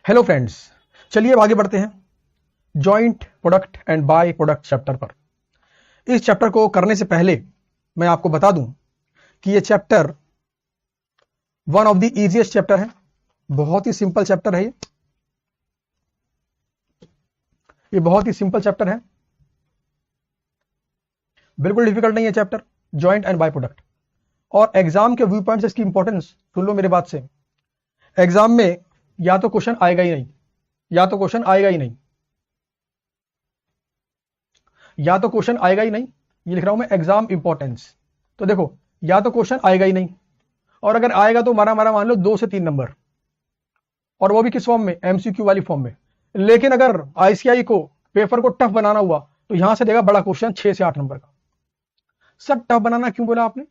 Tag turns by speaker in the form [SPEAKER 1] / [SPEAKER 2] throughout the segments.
[SPEAKER 1] Hello friends, चलिए अब आगे बढ़ते हैं joint product and by product chapter पर। इस चैप्टर को करने से पहले मैं आपको बता दूं कि ये chapter one of the easiest chapter है। बहुत ही सिंपल चैप्टर है। ये बहुत ही सिंपल चैप्टर है, बिल्कुल डिफिकल्ट नहीं है chapter joint and by product. और एग्जाम के व्यू पॉइंट से इसकी इंपॉर्टेंस सुन लो मेरे बात से। एग्जाम में या तो क्वेश्चन आएगा ही नहीं, या तो क्वेश्चन आएगा ही नहीं, या तो क्वेश्चन आएगा ही नहीं। ये लिख रहा हूं मैं एग्जाम इंपॉर्टेंस। तो देखो, या तो क्वेश्चन आएगा ही नहीं, और अगर आएगा तो मारा मारा मान लो 2 से 3 नंबर, और वो भी किस फॉर्म में, एमसीक्यू वाली फॉर्म में। लेकिन अगर आईसीआई को पेपर को टफ बनाना हुआ तो यहां से देगा बड़ा क्वेश्चन 6 से 8 नंबर का। सर टफ बनाना क्यों बोला आपने?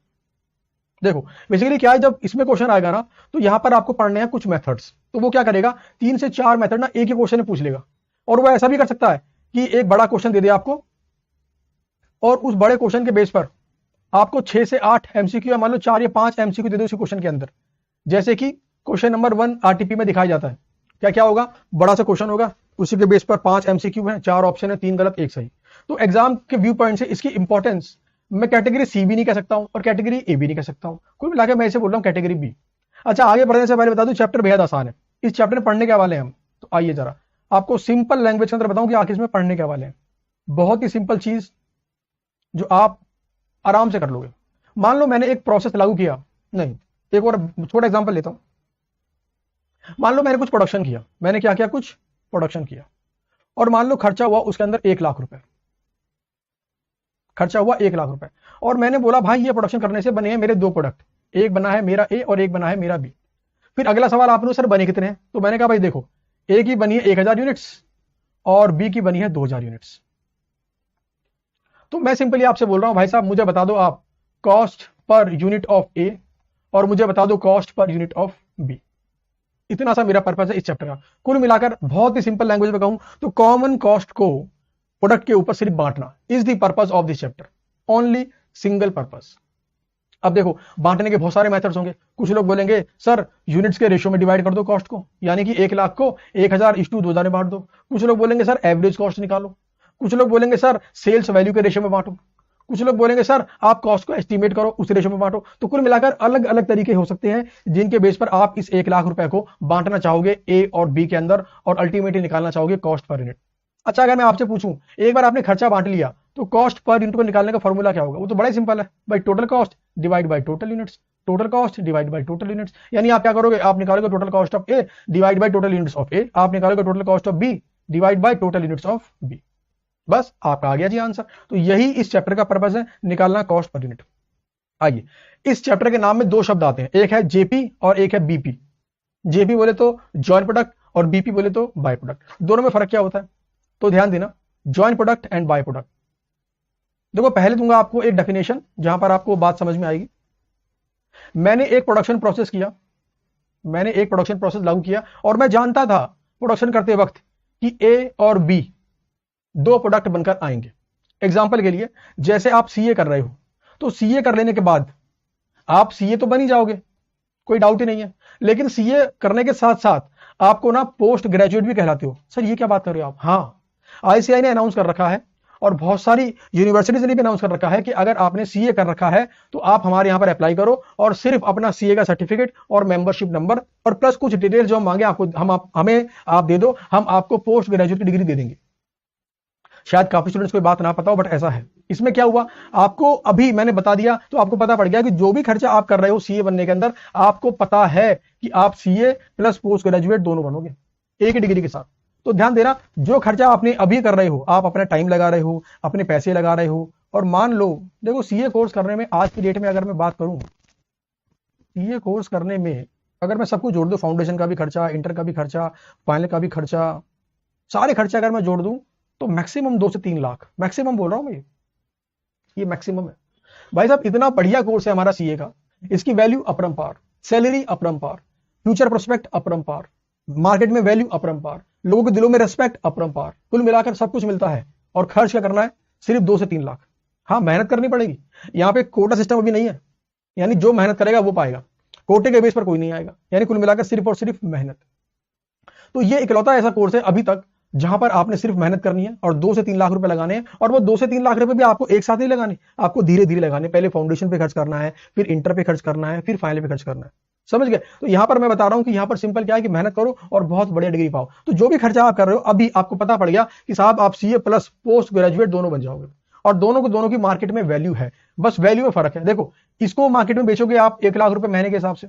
[SPEAKER 1] देखो बेसिकली क्या है, जब इसमें क्वेश्चन आएगा ना तो यहां पर आपको पढ़ने हैं कुछ मेथड्स। तो वो क्या करेगा, 3 से 4 मेथड ना एक ही क्वेश्चन में पूछ लेगा। और वो ऐसा भी कर सकता है कि एक बड़ा क्वेश्चन दे दे आपको, और उस बड़े क्वेश्चन के बेस पर आपको 6 से 8 एमसीक्यू या मान लो 4 या 5 एमसीक्यू दे दो उसी क्वेश्चन के अंदर। जैसे कि क्वेश्चन नंबर 1 आरटीपी में दिखाया जाता है। क्या क्या होगा, बड़ा सा क्वेश्चन होगा, उसी के बेस पर 5 एमसीक्यू है, 4 ऑप्शन है, 3 गलत 1 सही। तो एग्जाम के व्यू पॉइंट से इसकी इंपॉर्टेंस मैं कैटेगरी सी भी नहीं कह सकता हूं और कैटेगरी ए भी नहीं कह सकता हूं, कुल मिलाकर मैं इसे बोल रहा हूं कैटेगरी बी। अच्छा, आगे बढ़ने से पहले बता दूं चैप्टर बेहद आसान है। इस चैप्टर में पढ़ने क्या वाले हैं हम, तो आइए जरा आपको सिंपल लैंग्वेज के अंदर बताऊं कि आखिर इसमें पढ़ने क्या वाले हैं। बहुत ही सिंपल चीज जो आप आराम से कर लोगे। मान लो मैंने एक प्रोसेस लागू किया, नहीं एक और छोटा एग्जांपल लेता हूं। मान लो मैंने कुछ प्रोडक्शन किया, मैंने क्या किया, कुछ प्रोडक्शन किया, और मान लो खर्चा हुआ उसके अंदर 1 लाख रुपए, खर्चा हुआ 1 लाख रुपए। और मैंने बोला भाई ये प्रोडक्शन करने से बने हैं मेरे 2 प्रोडक्ट, एक बना है मेरा ए और एक बना है मेरा बी। फिर अगला सवाल आपने, सर बने कितने हैं? तो मैंने कहा भाई देखो, ए की बनी है 1000 यूनिट्स और बी की बनी है 2000 यूनिट्स। तो मैं सिंपली आपसे बोल रहा हूं भाई साहब मुझे बता दो आप कॉस्ट पर यूनिट ऑफ ए और मुझे बता दो cost per unit of B. इतना सा मेरा पर्पस है इस चैप्टर का। कुल मिलाकर बहुत ही सिंपल लैंग्वेज में कहूं तो कॉमन कॉस्ट को प्रोडक्ट के ऊपर सिर्फ बांटना is the purpose of this chapter, only single purpose. अब देखो बांटने के बहुत सारे मेथड्स होंगे। कुछ लोग बोलेंगे सर यूनिट्स के रेशियो में डिवाइड कर दो कॉस्ट को, यानी कि 1 लाख को 1000:2000 में बांट दो। कुछ लोग बोलेंगे सर एवरेज कॉस्ट निकालो। कुछ लोग बोलेंगे सर सेल्स वैल्यू के रेशियो में बांटो। कुछ लोग बोलेंगे सर आप कॉस्ट को एस्टिमेट करो उस रेशियो में बांटो। तो कुल मिलाकर अलग अलग तरीके हो सकते हैं जिनके बेस पर आप इस 1 लाख रुपए को बांटना चाहोगे ए और बी के अंदर और अल्टीमेटली निकालना चाहोगे कॉस्ट पर यूनिट। अच्छा, अगर मैं आपसे पूछूं एक बार आपने खर्चा बांट लिया तो कॉस्ट पर यूनिट को निकालने का फॉर्मूला क्या होगा? वो तो बड़ा ही सिंपल है भाई, total cost divide by total units, total cost divide by total units. यानी आप क्या करोगे, आप निकालोगे total cost of A divide by total units of A, आप निकालोगे total cost of B divide by total units of B. बस आपका आ गया जी आंसर। तो यही इस चैप्टर का पर्पस है, निकालना कॉस्ट पर यूनिट। आइए, इस चैप्टर के नाम में 2 शब्द आते हैं, एक है जेपी और एक है बीपी। जेपी बोले तो जॉइंट प्रोडक्ट और बीपी बोले तो बाय प्रोडक्ट। दोनों में फर्क क्या होता है तो ध्यान देना, joint product and by product. देखो पहले दूंगा आपको एक डेफिनेशन जहां पर आपको बात समझ में आएगी। मैंने एक प्रोडक्शन प्रोसेस किया, मैंने एक प्रोडक्शन प्रोसेस लागू किया और मैं जानता था प्रोडक्शन करते वक्त कि ए और बी 2 प्रोडक्ट बनकर आएंगे। एग्जांपल के लिए जैसे आप सीए कर रहे हो तो सीए कर लेने के बाद आप सीए तो बन ही जाओगे, कोई डाउट ही नहीं है। लेकिन सीए करने के साथ साथ आपको ना पोस्ट ग्रेजुएट भी कहलाते हो। सर ये क्या बात कर रहे हो आप? हाँ, आईसीआई ने अनाउंस कर रखा है और बहुत सारी यूनिवर्सिटीज ने भी अनाउंस कर रखा है कि अगर आपने सीए कर रखा है तो आप हमारे यहां पर अप्लाई करो और सिर्फ अपना सीए का सर्टिफिकेट और मेंबरशिप नंबर और प्लस कुछ डिटेल जो हम मांगे आपको हमें आप दे दो, हम आपको पोस्ट ग्रेजुएट की डिग्री दे देंगे। शायद काफी स्टूडेंट्स को बात ना पता हो बट ऐसा है। इसमें क्या हुआ आपको अभी मैंने बता दिया तो आपको पता पड़ गया कि जो भी खर्चा आप कर रहे हो सीए बनने के अंदर, आपको पता है कि आप सीए प्लस पोस्ट ग्रेजुएट दोनों बनोगे एक ही डिग्री के साथ। तो ध्यान देना, जो खर्चा आपने अभी कर रहे हो, आप अपना टाइम लगा रहे हो, अपने पैसे लगा रहे हो। और मान लो देखो सीए कोर्स करने में आज की डेट में अगर मैं बात करूं, सीए कोर्स करने में अगर मैं सब कुछ जोड़ दूं, फाउंडेशन का भी खर्चा, इंटर का भी खर्चा, फाइनल का भी खर्चा, सारे खर्चे अगर मैं जोड़ दूं तो मैक्सिमम 2 से 3 लाख, मैक्सिमम बोल रहा हूं मैं, ये मैक्सिमम है। भाई साहब इतना बढ़िया कोर्स है हमारा सीए का, इसकी वैल्यू अपरंपार, सैलरी अपरंपार, फ्यूचर प्रोस्पेक्ट अपरंपार, मार्केट में वैल्यू अपरंपार, लोगों के दिलों में रेस्पेक्ट अपरंपार। कुल मिलाकर सब कुछ मिलता है और खर्च क्या करना है, सिर्फ 2 से 3 लाख। हाँ मेहनत करनी पड़ेगी, यहाँ पे कोटा सिस्टम अभी नहीं है, यानी जो मेहनत करेगा वो पाएगा, कोटे के बेस पर कोई नहीं आएगा। यानी कुल मिलाकर सिर्फ और सिर्फ मेहनत। तो ये इकलौता ऐसा कोर्स है अभी तक जहां पर आपने सिर्फ मेहनत करनी है और 2 से 3 लाख रुपए लगाने हैं, और वो 2 से 3 लाख रुपए भी आपको एक साथ नहीं लगाने, आपको धीरे धीरे लगाने। पहले फाउंडेशन पे खर्च करना है, फिर इंटर पे खर्च करना है, फिर फाइनल पे खर्च करना है। समझ गए? तो यहां पर मैं बता रहा हूं कि यहां पर सिंपल क्या है कि मेहनत करो और बहुत बढ़िया डिग्री पाओ। तो जो भी खर्चा आप कर रहे हो, अभी आपको पता पड़ गया कि साहब आप सीए प्लस पोस्ट ग्रेजुएट दोनों बन जाओगे, और दोनों की मार्केट में वैल्यू है, बस वैल्यू में फर्क है। देखो, इसको मार्केट में बेचोगे आप 1 लाख रुपए महीने के हिसाब से,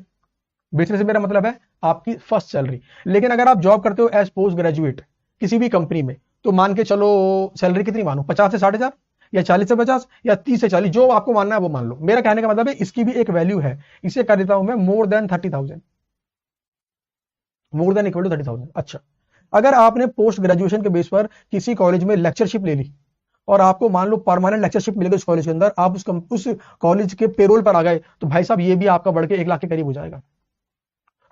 [SPEAKER 1] बेचने से मेरा मतलब है आपकी फर्स्ट सैलरी। लेकिन अगर आप जॉब करते हो एज पोस्ट ग्रेजुएट किसी भी कंपनी में, तो मान के चलो सैलरी कितनी मानो, 50 से 60,000 या 40 से 50 या 30 से 40, जो आपको मानना है वो मान लो। मेरा कहने का मतलब है इसकी भी एक वैल्यू है। इसे कर देता हूं मैं more than 30,000, more than equal to 30,000। अच्छा, अगर आपने पोस्ट ग्रेजुएशन के बेस पर किसी कॉलेज में लेक्चरशिप ले ली और आपको मान लो परमानेंट लेक्चरशिप मिल गई उस कॉलेज के अंदर, आप उस कॉलेज के पेरोल पर आ गए, तो भाई साहब ये भी आपका बढ़ के 1 लाख के करीब हो जाएगा।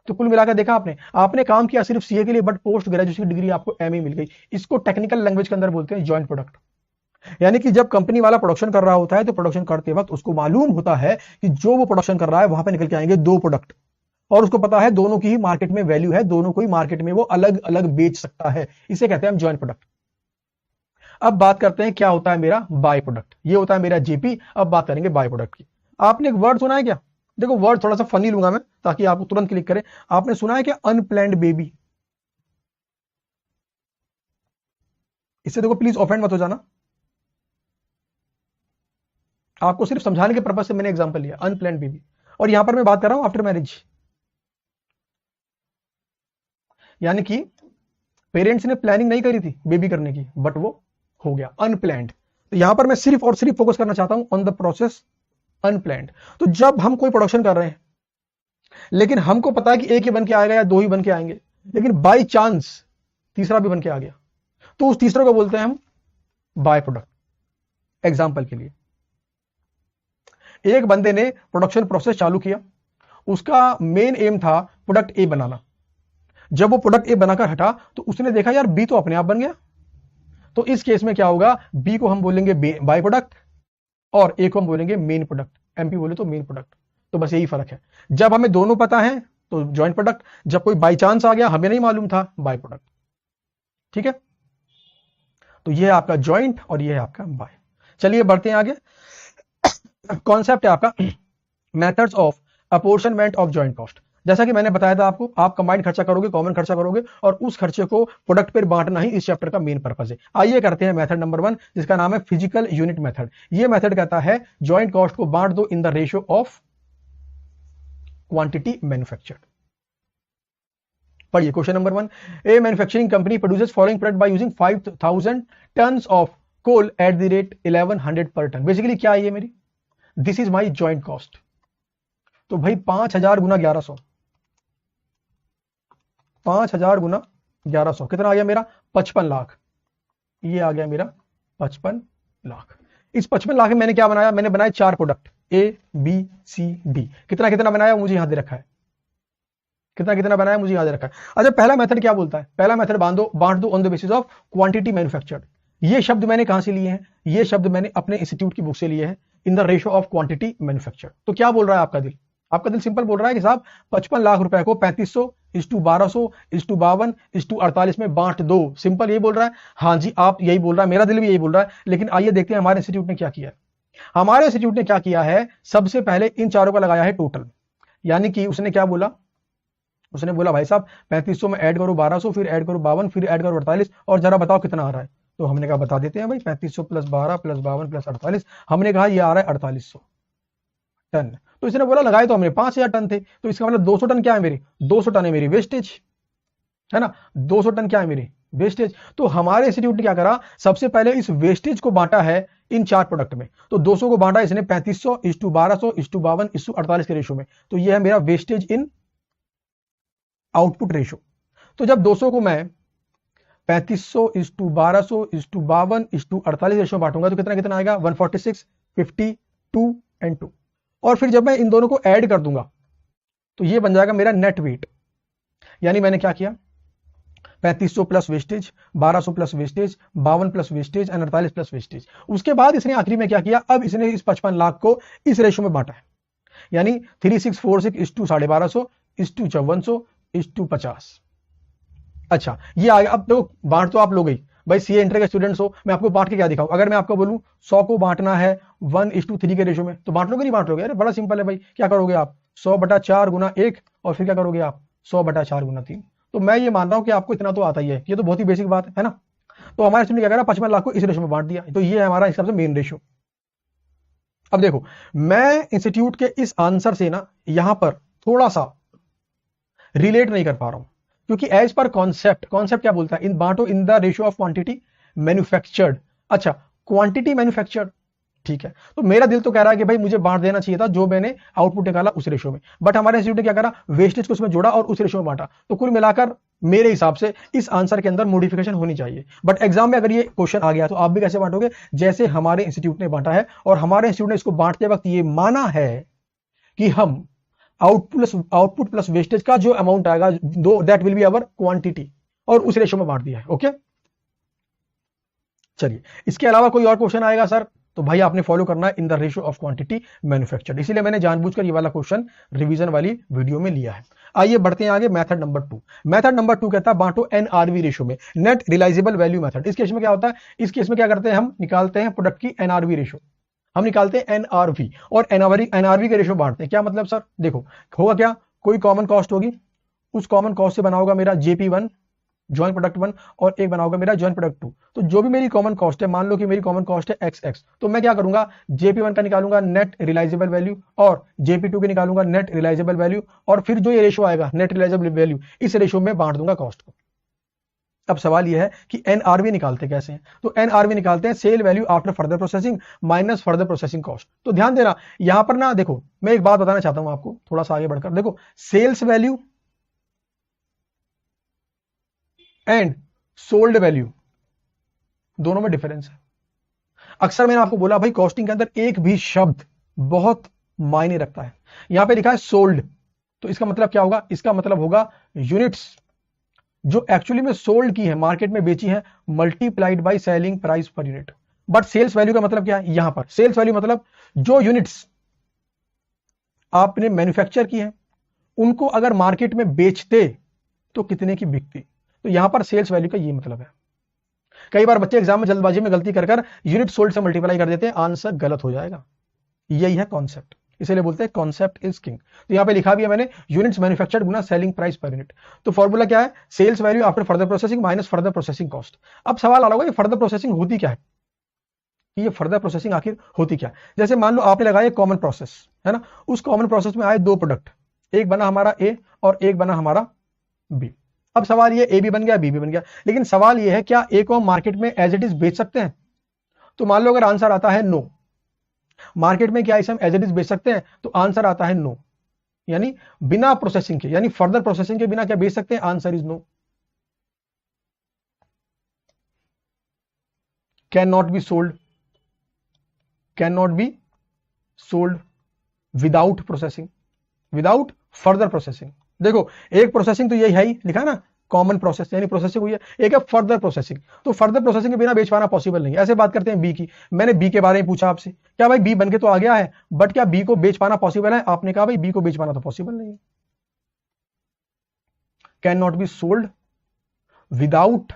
[SPEAKER 1] तो कुल मिलाकर देखा आपने काम किया सिर्फ सीए के लिए, बट पोस्ट ग्रेजुएशन की डिग्री आपको एमए मिल गई। इसको टेक्निकल लैंग्वेज के अंदर बोलते हैं जॉइंट प्रोडक्ट। यानी कि जब कंपनी वाला प्रोडक्शन कर रहा होता है, तो प्रोडक्शन करते वक्त उसको मालूम होता है कि जो वो प्रोडक्शन कर रहा है वहां पे निकल के आएंगे 2 प्रोडक्ट, और उसको पता है दोनों की ही मार्केट में वैल्यू है, दोनों को ही मार्केट में वो अलग अलग बेच सकता है। इसे कहते हैं हम जॉइंट प्रोडक्ट। अब बात करते हैं क्या होता है मेरा बाय प्रोडक्ट। ये होता है मेरा जेपी। अब बात करेंगे बाय प्रोडक्ट की। आपने एक वर्ड सुना है क्या? देखो, वर्ड थोड़ा सा फनी लूंगा मैं ताकि आपको तुरंत क्लिक करें। आपने सुना है क्या अनप्लैन्ड बेबी? इससे देखो प्लीज ऑफेंड मत हो जाना, आपको सिर्फ समझाने के पर्पज से मैंने एग्जांपल लिया, अनप्लैन्ड बेबी। और यहां पर मैं बात कर रहा हूं आफ्टर मैरिज, यानी कि पेरेंट्स ने प्लानिंग नहीं करी थी बेबी करने की, बट वो हो गया अनप्लैन्ड। तो यहां पर मैं सिर्फ और सिर्फ फोकस करना चाहता हूं ऑन द प्रोसेस अनप्लैन्ड। तो जब हम कोई प्रोडक्शन कर रहे हैं, लेकिन हमको पता है कि एक ही बन के आएगा या 2 ही बन के आएंगे, लेकिन बाई चांस तीसरा भी बन के आ गया, तो उस तीसरे को बोलते हैं हम बाय प्रोडक्ट। एग्जाम्पल के लिए, एक बंदे ने प्रोडक्शन प्रोसेस चालू किया, उसका मेन एम था प्रोडक्ट ए बनाना। जब वो प्रोडक्ट ए बनाकर हटा, तो उसने देखा यार बी तो अपने आप बन गया। तो इस केस में क्या होगा, बी को हम बोलेंगे बाय प्रोडक्ट और ए को हम बोलेंगे मेन प्रोडक्ट। एमपी बोले तो मेन प्रोडक्ट। तो बस यही फर्क है। जब हमें दोनों पता है तो जॉइंट प्रोडक्ट, जब कोई बाई चांस आ गया हमें नहीं मालूम था, बाय प्रोडक्ट। ठीक है, तो ये है आपका जॉइंट और ये है आपका बाय। चलिए बढ़ते हैं आगे। कॉन्सेप्ट है आपका methods of apportionment of joint cost. जैसा कि मैंने बताया था आपको, आप कंबाइंड खर्चा करोगे, कॉमन खर्चा करोगे, और उस खर्चे को प्रोडक्ट पर बांटना ही इस चैप्टर का मेन पर्पस है। आइए करते हैं मेथड नंबर 1, जिसका नाम है फिजिकल यूनिट मेथड। ये मेथड कहता है जॉइंट कॉस्ट को बांट दो in the ratio of quantity manufactured. पढ़िए question number 1। A manufacturing company produces following product by using 5000 tons of coal at the rate 1100 per ton. Basically क्या है ये मेरी, this is my joint cost. तो भाई 5000 गुना 1100, 5000 गुना 1100 कितना आ गया मेरा, 55 लाख। ये आ गया मेरा 55 लाख। इस 55 लाख में मैंने क्या बनाया, मैंने बनाया 4 product A B C D. कितना कितना बनाया मुझे यहां दे रखा है, कितना कितना बनाया मुझे याद रखा है। अच्छा, पहला मेथड क्या बोलता है, पहला मेथड बांट दो on the basis of quantity manufactured. ये शब्द मैंने कहां से लिए हैं, ये शब्द मैंने अपने इंस्टीट्यूट की बुक से लिए हैं, इन the ratio of quantity manufactured. तो क्या बोल रहा है आपका दिल, आपका दिल सिंपल बोल रहा है कि साहब 55 लाख रुपए को 3500/1200/48 में बांट दो। सिंपल ये बोल रहा है। हाँ जी, आप यही बोल रहा है, मेरा दिल भी यही बोल रहा है। लेकिन आइए देखते हैं हमारे इंस्टीट्यूट ने क्या किया है। हमारे इंस्टीट्यूट ने क्या किया है, सबसे पहले इन चारों का लगाया है टोटल। यानी कि उसने क्या बोला, उसने बोला भाई साहब 3500 में ऐड करो 1200, फिर ऐड करो 52, फिर ऐड करो 48, और जरा बताओ कितना आ रहा है। तो हमने कहा बता देते हैं भाई, 3500 + 12 + 52 + 48, हमने कहा ये आ रहा है 4800 टन। तो इसने बोला लगाए तो हमने 5000 टन थे, तो इसका मतलब 200 टन क्या है मेरी, 200 टन है मेरी वेस्टेज, है ना। 200 टन क्या है मेरी वेस्टेज। तो हमारे इंस्टीट्यूट ने क्या करा, सबसे पहले इस वेस्टेज को बांटा है इन 4 प्रोडक्ट में। तो 200 को बांटा इसने 3500/1200/52/48 के रेशो में। तो ये है मेरा वेस्टेज इन आउटपुट रेशो। तो जब 200 को मैं 3500/1200/52/48 रेशो बांटूंगा तो कितना कितना आएगा, 146, 52 एंड 2। और फिर जब मैं इन दोनों को ऐड कर दूंगा तो ये बन जाएगा मेरा नेट वेट। यानी मैंने क्या किया, 3500 plus wastage, 1200 plus wastage, 52 plus wastage and 48 plus wastage. उसके बाद इसने आखिरी में क्या किया, अब इसने इस 55 लाख को इस रेशो में बांटा है। यानी 3646 = 1250 = 5400 = 50। अच्छा ये आ गया। अब देखो बांट तो आप लोग ही भाई सीए इंटर के स्टूडेंट्स हो, मैं आपको बांट के क्या दिखाऊं? अगर मैं आपको बोलूं 100 को बांटना है 1:3 के रेशो में, तो बांट लोगे नहीं बांट लोगे? अरे बड़ा सिंपल है भाई, क्या करोगे आप 100/4 गुना 1 और फिर क्या करोगे आप 100/4 गुना 3। तो मैं ये मान रहा हूं कि आपको इतना तो आता ही है, ये तो बहुत ही बेसिक बात है ना। तो हमारे स्टूडेंट क्या करा 55 लाख को इस रेशो में बांट दिया, तो ये है हमारा हिसाब से मेन रेशो। अब देखो मैं इंस्टीट्यूट के इस आंसर से ना यहां पर थोड़ा सा रिलेट नहीं कर पा रहा हूं, क्योंकि एज पर कॉन्सेप्ट क्या बोलता है, इन बांटो in the ratio of quantity manufactured. अच्छा क्वांटिटी मैन्युफैक्चर्ड, ठीक है, तो मेरा दिल तो कह रहा है कि भाई मुझे बांट देना चाहिए था जो मैंने आउटपुट निकाला उस रेशियो में, बट हमारे इंस्टीट्यूट ने क्या करा, वेस्टेज को उसमें जोड़ा और उस रेशियो में बांटा। तो कुल मिलाकर मेरे हिसाब से इस आंसर के अंदर मॉडिफिकेशन होनी चाहिए। बट एग्जाम में अगर ये क्वेश्चन आ गया तो आप भी कैसे बांटोगे, जैसे हमारे इंस्टीट्यूट ने बांटा है, और हमारे इंस्टीट्यूट ने इसको बांटते वक्त ये माना है कि हम आउटपुट प्लस वेस्टेज का जो अमाउंट आएगा दो that will be our quantity, और उस रेशियो में बांट दिया है। ओके चलिए, इसके अलावा कोई और क्वेश्चन आएगा सर, तो भाई आपने फॉलो करना है इन the ratio of quantity manufactured, इसीलिए मैंने जानबूझकर ये वाला क्वेश्चन रिवीजन वाली वीडियो में लिया है। आइए बढ़ते हैं आगे। मेथड नंबर 2, मेथड नंबर 2 कहता है बांटो एनआरवी रेशियो में, नेट रियलाइजेबल वैल्यू मेथड। इस केस में क्या होता है, इस केस में क्या करते हैं, हम निकालते हैं प्रोडक्ट की एनआरवी रेशियो, हम निकालते हैं एनआरवी और एनआरवी के रेशियो बांटते हैं। क्या मतलब सर, देखो होगा क्या, कोई कॉमन कॉस्ट होगी, उस कॉमन कॉस्ट से बना होगा मेरा जेपी1 जॉइंट प्रोडक्ट 1 और एक बना होगा मेरा जॉइंट प्रोडक्ट 2। तो जो भी मेरी कॉमन कॉस्ट है, मान लो कि मेरी कॉमन कॉस्ट है एक्स, तो मैं क्या करूंगा, जेपी1 का निकालूंगा नेट रियलाइजेबल वैल्यू और जेपी2 के निकालूंगा नेट रियलाइजेबल वैल्यू, और फिर जो ये रेशियो आएगा नेट रियलाइजेबल वैल्यू, इस रेशियो में बांट दूंगा कॉस्ट को। अब सवाल यह है कि एनआरवी निकालते कैसे हैं, तो एनआरवी निकालते हैं sale value after further processing minus further processing cost. तो ध्यान देना यहां पर ना, देखो मैं एक बात बताना चाहता हूं आपको, थोड़ा सा आगे बढ़कर देखो, sales value and sold value दोनों में डिफरेंस है। अक्सर मैंने आपको बोला भाई कॉस्टिंग के अंदर एक भी शब्द बहुत मायने रखता है। यहां पे लिखा है सोल्ड, तो इसका मतलब क्या होगा, इसका मतलब होगा यूनिट्स जो एक्चुअली में सोल्ड की है, मार्केट में बेची है, multiplied by selling price per unit. But sales value का मतलब क्या है, यहां पर सेल्स वैल्यू मतलब जो यूनिट्स आपने मैन्युफैक्चर की है उनको अगर मार्केट में बेचते तो कितने की बिकती। तो यहां पर सेल्स वैल्यू का ये मतलब है। कई बार बच्चे एग्जाम में जल्दबाजी में गलती कर यूनिट सोल्ड से मल्टीप्लाई कर देते हैं, आंसर गलत हो जाएगा। यही है कॉन्सेप्ट, इसीलिए बोलते हैं कॉन्सेप्ट इज किंग। तो यहां पे लिखा भी है मैंने, यूनिट्स मैन्युफैक्चर्ड गुना सेलिंग प्राइस पर यूनिट। तो फॉर्मूला क्या है, sales value after further processing minus further processing cost. अब सवाल आ रहा होगा ये फर्दर प्रोसेसिंग होती क्या है, ये फर्दर प्रोसेसिंग आखिर होती क्या है। जैसे मान लो आपने लगाया कॉमन प्रोसेस है ना, उस कॉमन प्रोसेस में आए दो प्रोडक्ट, एक बना हमारा ए और एक बना हमारा बी। अब सवाल ये, ए भी बन गया बी भी बन गया, लेकिन सवाल ये है क्या ए को हम मार्केट में एज इट इज बेच सकते हैं। तो मान लो अगर आंसर आता है नो, मार्केट में क्या इसे हम एज इट इज बेच सकते हैं, तो आंसर आता है नो, यानी बिना प्रोसेसिंग के, यानी फर्दर प्रोसेसिंग के बिना क्या बेच सकते हैं, answer is no. Can not be sold, can not be sold without processing, without further processing. देखो एक प्रोसेसिंग तो यही है ही, लिखा है ना कॉमन प्रोसेस, यानी प्रोसेसिंग हुई है, एक है फर्दर प्रोसेसिंग। तो फर्दर प्रोसेसिंग के बिना बेच पाना पॉसिबल नहीं है। ऐसे बात करते हैं बी की, मैंने बी के बारे में पूछा आपसे, क्या भाई बी बन के तो आ गया है, बट क्या बी को बेच पाना पॉसिबल है, आपने कहा भाई बी को बेच पाना तो पॉसिबल नहीं है। Can not be sold without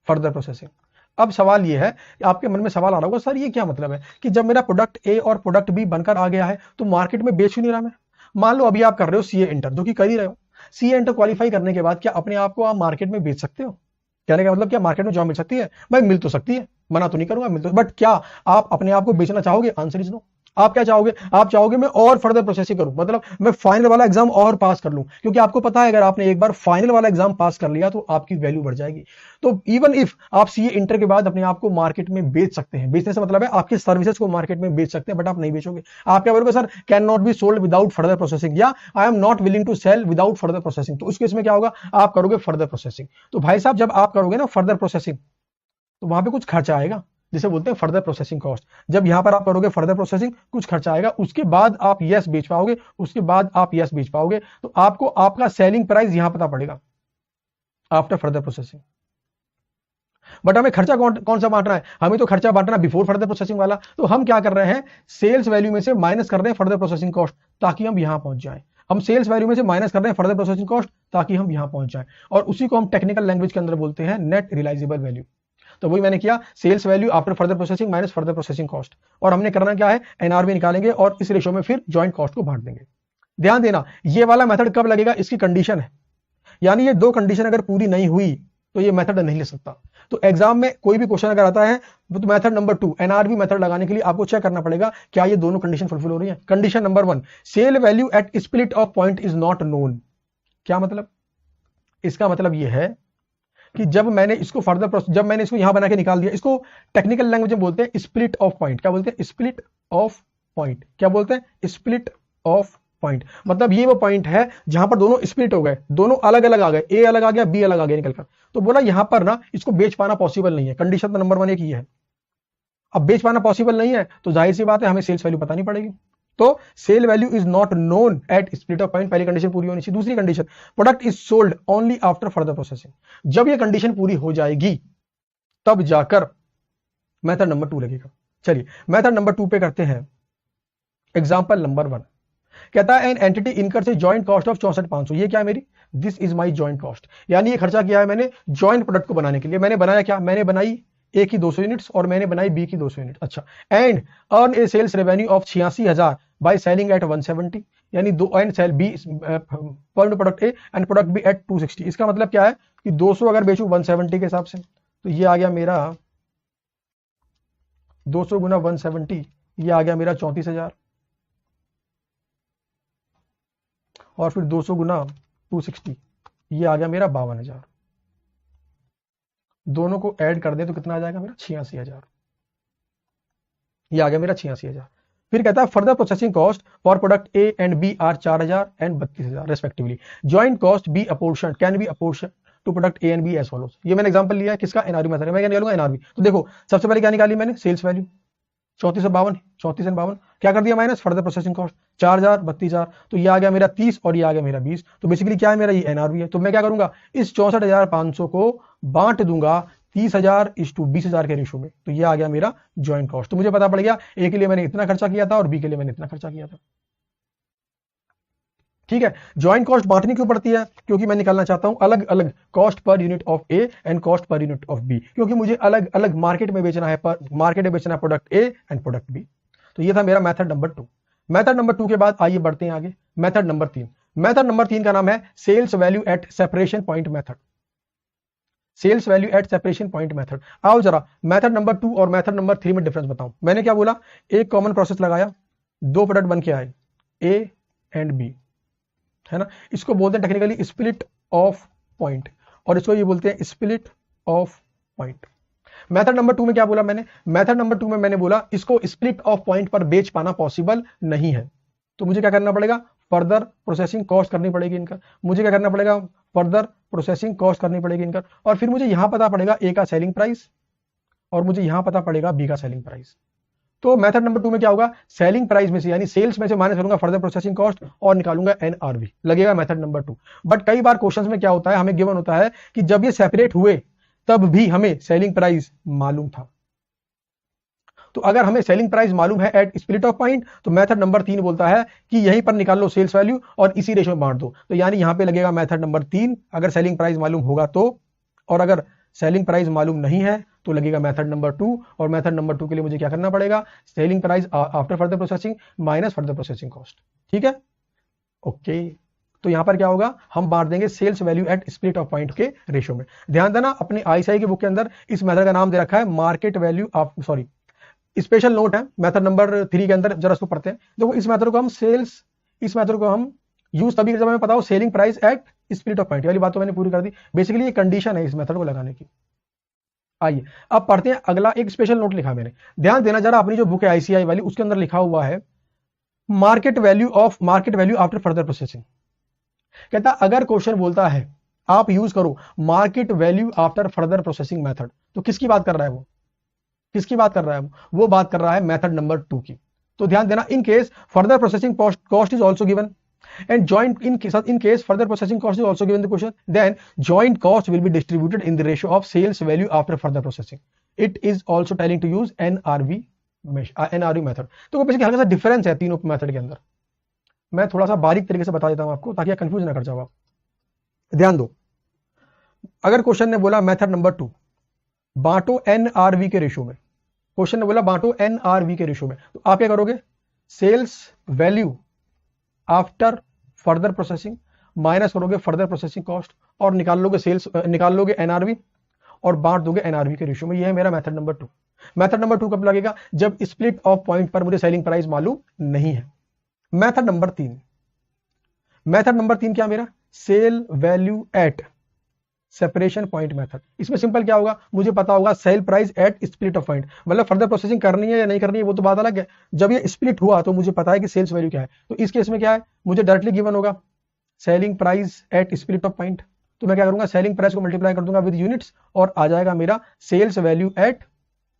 [SPEAKER 1] further processing. अब सवाल यह है कि आपके मन में सवाल आ रहा होगा सर ये क्या मतलब है कि जब मेरा प्रोडक्ट ए और प्रोडक्ट बी बनकर आ गया है तो मार्केट में बेच क्यों नहीं रहा मैं। मान लो अभी आप कर रहे हो सीए इंटर, जो कि कर ही रहे हो, सीए इंटर क्वालिफाई करने के बाद क्या अपने आप को आप मार्केट में बेच सकते हो। कहने का मतलब क्या मार्केट में जॉब मिल सकती है, भाई मिल तो सकती है, मना तो नहीं करूंगा, मिल तो, बट क्या आप अपने आप को बेचना चाहोगे, आंसर इज नो। आप क्या चाहोगे, आप चाहोगे मैं और फर्दर प्रोसेसिंग करूं, मतलब मैं फाइनल वाला एग्जाम और पास कर लूं, क्योंकि आपको पता है अगर आपने एक बार फाइनल वाला एग्जाम पास कर लिया तो आपकी वैल्यू बढ़ जाएगी। तो इवन इफ आप सीए इंटर के बाद अपने आप को मार्केट में बेच सकते हैं, बेचने से मतलब है आपकी सर्विसेज को मार्केट में बेच सकते हैं, बट आप नहीं बेचोगे। आप क्या बोलोगे, sir can not be sold without further processing, या I am not willing to sell without further processing. तो उस केस में क्या होगा, आप करोगे फर्दर प्रोसेसिंग। तो भाई साहब जब आप करोगे ना फर्दर प्रोसेसिंग तो वहां पे कुछ खर्चा आएगा, जिसे बोलते हैं फर्दर प्रोसेसिंग कॉस्ट। जब यहां पर आप करोगे फर्दर प्रोसेसिंग कुछ खर्चा आएगा, उसके बाद आप यस बेच पाओगे, उसके बाद आप यस बेच पाओगे, तो आपको आपका सेलिंग प्राइस यहां पता पड़ेगा आफ्टर फर्दर प्रोसेसिंग। बट हमें खर्चा कौन सा बांटना है, हमें तो खर्चा बांटना बिफोर फर्दर प्रोसेसिंग वाला। तो हम क्या कर रहे हैं, सेल्स वैल्यू में से माइनस कर रहे हैं फर्दर प्रोसेसिंग कॉस्ट, ताकि हम यहां पहुंच जाएं। हम सेल्स वैल्यू में से माइनस कर रहे हैं फर्दर प्रोसेसिंग कॉस्ट ताकि हम यहां पहुंच जाएं, और उसी को हम टेक्निकल लैंग्वेज के अंदर बोलते हैं नेट रियलाइजेबल वैल्यू। तो वही मैंने किया, sales value after further processing minus further processing cost, और हमने करना क्या है, एनआरवी निकालेंगे और इस रेशो में फिर जॉइंट कॉस्ट को बांट देंगे। ध्यान देना, ये वाला मेथड कब लगेगा, इसकी कंडीशन है, यानी ये दो कंडीशन अगर पूरी नहीं हुई तो ये मेथड नहीं ले सकता। तो एग्जाम में कोई भी क्वेश्चन अगर आता है तो मेथड नंबर 2 एनआरवी मेथड लगाने के लिए आपको चेक करना पड़ेगा क्या ये दोनों कंडीशन फुलफिल हो रही है। Condition number 1, sale value at split off point is not known. क्या मतलब, इसका मतलब ये है कि जब मैंने इसको जब मैंने इसको यहां बना के निकाल दिया, इसको टेक्निकल लैंग्वेज में बोलते हैं स्प्लिट ऑफ पॉइंट। क्या बोलते हैं, स्प्लिट ऑफ पॉइंट। क्या बोलते हैं, स्प्लिट ऑफ पॉइंट। मतलब ये वो पॉइंट है जहां पर दोनों स्प्लिट हो गए, दोनों अलग अलग आ गए, ए अलग आ गया, बी अलग आ गया निकलकर। तो बोला यहां पर ना इसको बेच पाना पॉसिबल नहीं है। कंडीशन तो नंबर 1 एक ही है। अब बेच पाना पॉसिबल नहीं है तो जाहिर सी बात है हमें सेल्स वैल्यू बतानी पड़ेगी। तो sale value is not known at split off point, पहली कंडीशन पूरी होनी चाहिए। दूसरी condition, product is sold only after further processing. जब ये कंडीशन पूरी हो जाएगी तब जाकर मेथड नंबर 2 लगेगा। चलिए मेथड नंबर 2 पे करते हैं। एग्जांपल नंबर 1 कहता है एन एंटिटी इनकर से जॉइंट कॉस्ट ऑफ 64,500। ये क्या है मेरी, this is my joint cost, यानी ये खर्चा किया है मैंने जॉइंट प्रोडक्ट को बनाने के लिए। मैंने बनाया क्या, मैंने बनाई ए की 200 यूनिट्स और मैंने बनाई बी की 200 यूनिट। अच्छा, and earn a sales revenue of 86,000 by selling at 170, यानी दो एंड सेल बी पर product A and product B at 260। इसका मतलब क्या है कि 200 अगर बेचूं 170 के हिसाब से तो ये आ गया मेरा 200 गुना 170, ये आ गया मेरा 34,000, और फिर 200 गुना 260 ये आ गया मेरा 52,000। दोनों को ऐड कर दें तो कितना आ जाएगा मेरा 86,000, ये आ गया मेरा 86,000। फिर कहता है further processing cost for product A and B are 4,000 and 32,000 respectively. Joint cost be apportion can be apportion to product A and B as follows. ये मैंने एग्जांपल लिया है किसका, एनआरवी मेथड। मैं क्या निकालूंगा, एनआरवी। तो देखो सबसे पहले क्या निकाली मैंने, सेल्स वैल्यू 3452, 3452 क्या कर दिया माइनस फर्दर प्रोसेसिंग कॉस्ट 4,000, 32,000, तो ये आ गया मेरा 30 और ये आ गया मेरा 20। तो बेसिकली क्या है मेरा, ये एनआरवी है। तो मैं क्या करूंगा, इस 64,500 को बांट दूंगा 30,000 इस टू 20,000 के रेशो में। तो ये आ गया मेरा जॉइंट कॉस्ट। तो मुझे पता पड़ गया ए के लिए मैंने इतना खर्चा किया था और बी के लिए मैंने इतना खर्चा किया था। ठीक है, जॉइंट कॉस्ट बांटनी क्यों पड़ती है, क्योंकि मैं निकालना चाहता हूं अलग अलग cost per unit of A and cost per unit of B, क्योंकि मुझे अलग अलग मार्केट में बेचना है, मार्केट में बेचना है product A and product B. तो ये था मेरा मेथड नंबर 2। मेथड नंबर 2 के बाद आइए बढ़ते हैं आगे, मेथड नंबर 3। मेथड नंबर 3 का नाम है sales value at separation point method. Sales value at separation point method. आओ जरा मेथड नंबर 2 और मेथड नंबर 3 में डिफरेंस बताऊं। मैंने क्या बोला, एक कॉमन प्रोसेस लगाया, दो प्रोडक्ट बन के आए ए एंड बी, है ना। इसको बोलते हैं टेक्निकली स्प्लिट ऑफ पॉइंट, और इसको ये बोलते हैं split off point. Method number 2 में क्या बोला मैंने, मेथड नंबर 2 में मैंने बोला इसको स्प्लिट ऑफ पॉइंट पर बेच पाना पॉसिबल नहीं है। तो मुझे क्या करना पड़ेगा, फर्दर प्रोसेसिंग कॉस्ट करनी पड़ेगी इनका। मुझे क्या करना पड़ेगा, फर्दर प्रोसेसिंग कॉस्ट करनी पड़ेगी इनका, और फिर मुझे यहां पता पड़ेगा ए का सेलिंग प्राइस और मुझे यहां पता पड़ेगा बी का सेलिंग प्राइस। तो मेथड नंबर 2 में क्या होगा, सेलिंग प्राइस में से यानी सेल्स में से माइनस करूंगा फर्दर प्रोसेसिंग कॉस्ट और निकालूंगा एनआरवी, लगेगा मेथड नंबर 2। बट कई बार क्वेश्चंस में क्या होता है, हमें गिवन होता है कि जब ये सेपरेट हुए तब भी हमें सेलिंग प्राइस मालूम था। तो अगर हमें सेलिंग प्राइस मालूम है एट स्प्लिट ऑफ पॉइंट तो मेथड नंबर 3 बोलता है कि यहीं पर निकाल लो सेल्स वैल्यू और इसी रेशो में बांट दो। तो यानी यहां पे लगेगा मेथड नंबर 3 अगर सेलिंग प्राइस मालूम होगा तो, और अगर सेलिंग प्राइस मालूम नहीं है तो लगेगा मेथड नंबर 2। और मेथड नंबर 2 के लिए मुझे क्या करना पड़ेगा, selling price after further processing minus further processing cost. ठीक है, ओके। तो यहां पर क्या होगा, हम बांट देंगे sales value at split off point के रेशो में। ध्यान देना, अपने आईसीआई की बुक के अंदर इस मेथड का नाम दे रखा है market value of, sorry special note है मेथड नंबर 3 के अंदर, जरा इसको पढ़ते हैं। देखो इस मेथड को हम इस मेथड को हम यूज तभी जब हमें पता हो selling price at split off point वाली बात तो मैंने पूरी कर दी। बेसिकली ये कंडीशन है इस मेथड को लगाने की। आइए अब पढ़ते हैं अगला, एक स्पेशल नोट लिखा मैंने, ध्यान देना जरा, अपनी जो बुक है आईसीआई वाली उसके अंदर लिखा हुआ है market value after further processing. कहता अगर क्वेश्चन बोलता है आप यूज करो market value after further processing method, तो किसकी बात कर रहा है वो, किसकी बात कर रहा है वो बात कर रहा है मेथड नंबर 2 की। तो ध्यान देना, in case further processing cost is also given and joint in case further processing cost is also given the question, then joint cost will be distributed in the ratio of sales value after further processing. It is also telling to use NRV method। तो basically हल्का सा difference है तीनों method के अंदर। मैं थोड़ा सा बारीक तरीके से बता देता हूं आपको ताकि आप कंफ्यूज ना कर जाओ। आप ध्यान दो, अगर क्वेश्चन ने बोला मेथड नंबर 2 बांटो एनआरवी के रेशियो में, क्वेश्चन ने बोला बांटो एनआरवी के रेशियो में, तो आप क्या करोगे, sales value after further processing minus करोगे फर्दर प्रोसेसिंग कॉस्ट और निकाल लोगे एनआरवी और बांट दोगे एनआरवी के रेशियो में। ये है मेरा मेथड नंबर 2। मेथड नंबर 2 कब लगेगा, जब स्प्लिट ऑफ पॉइंट पर मुझे सेलिंग प्राइस मालूम नहीं है। मेथड नंबर 3, मेथड नंबर 3 क्या मेरा, sale value at separation point method. इसमें सिंपल क्या होगा, मुझे पता होगा sale price at split off point, मतलब फर्दर प्रोसेसिंग करनी है या नहीं करनी है वो तो बात अलग है। जब ये स्प्लिट हुआ तो मुझे पता है कि सेल्स वैल्यू क्या है, तो इस केस में क्या है, मुझे डायरेक्टली गिवन होगा selling price at split off point, तो मैं क्या करूंगा, सेलिंग प्राइस को मल्टीप्लाई कर दूंगा विद यूनिट्स और आ जाएगा मेरा sales value at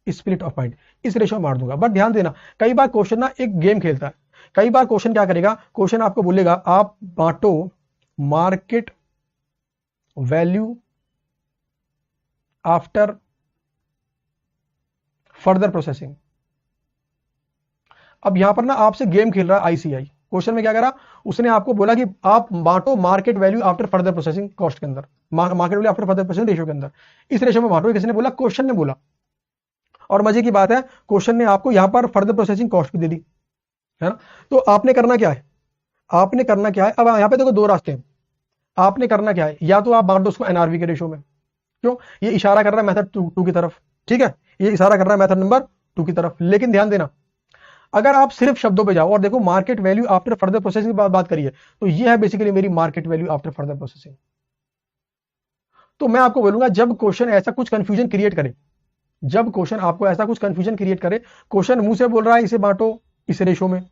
[SPEAKER 1] split off point, इस रेशियो में मार दूंगा। बट ध्यान देना, कई बार क्वेश्चन ना एक गेम खेलता है। कई बार क्वेश्चन क्या करेगा, क्वेश्चन आपको बोलेगा आप बांटो market value after further processing. अब यहां पर ना आपसे गेम खेल रहा है आईसीआई। क्वेश्चन में क्या करा, उसने आपको बोला कि आप बांटो market value after further processing cost के अंदर, market value after further processing ratio के अंदर, इस रेशियो में बांटो। किसने बोला, क्वेश्चन ने बोला। और मजे की बात है, क्वेश्चन ने आपको यहां पर फर्दर प्रोसेसिंग कॉस्ट भी दे दी है ना। तो आपने करना क्या है, आपने करना क्या है, अब यहां पे देखो दो रास्ते हैं। आपने करना क्या है, या तो आप बांट दो उसको एनआरवी के रेशियो में, क्यों, ये इशारा कर रहा है मेथड 2 की तरफ, ठीक है, ये इशारा कर रहा है मेथड नंबर 2 की तरफ। लेकिन ध्यान देना, अगर आप सिर्फ शब्दों पे जाओ और देखो market value after further processing की बात करिए, तो ये है बेसिकली मेरी market value after further processing. तो मैं आपको बोलूंगा, जब क्वेश्चन ऐसा कुछ कंफ्यूजन क्रिएट करे, जब क्वेश्चन आपको ऐसा कुछ कंफ्यूजन क्रिएट करे, क्वेश्चन मुंह से बोल रहा है इसे बांटो इस रेशियो में,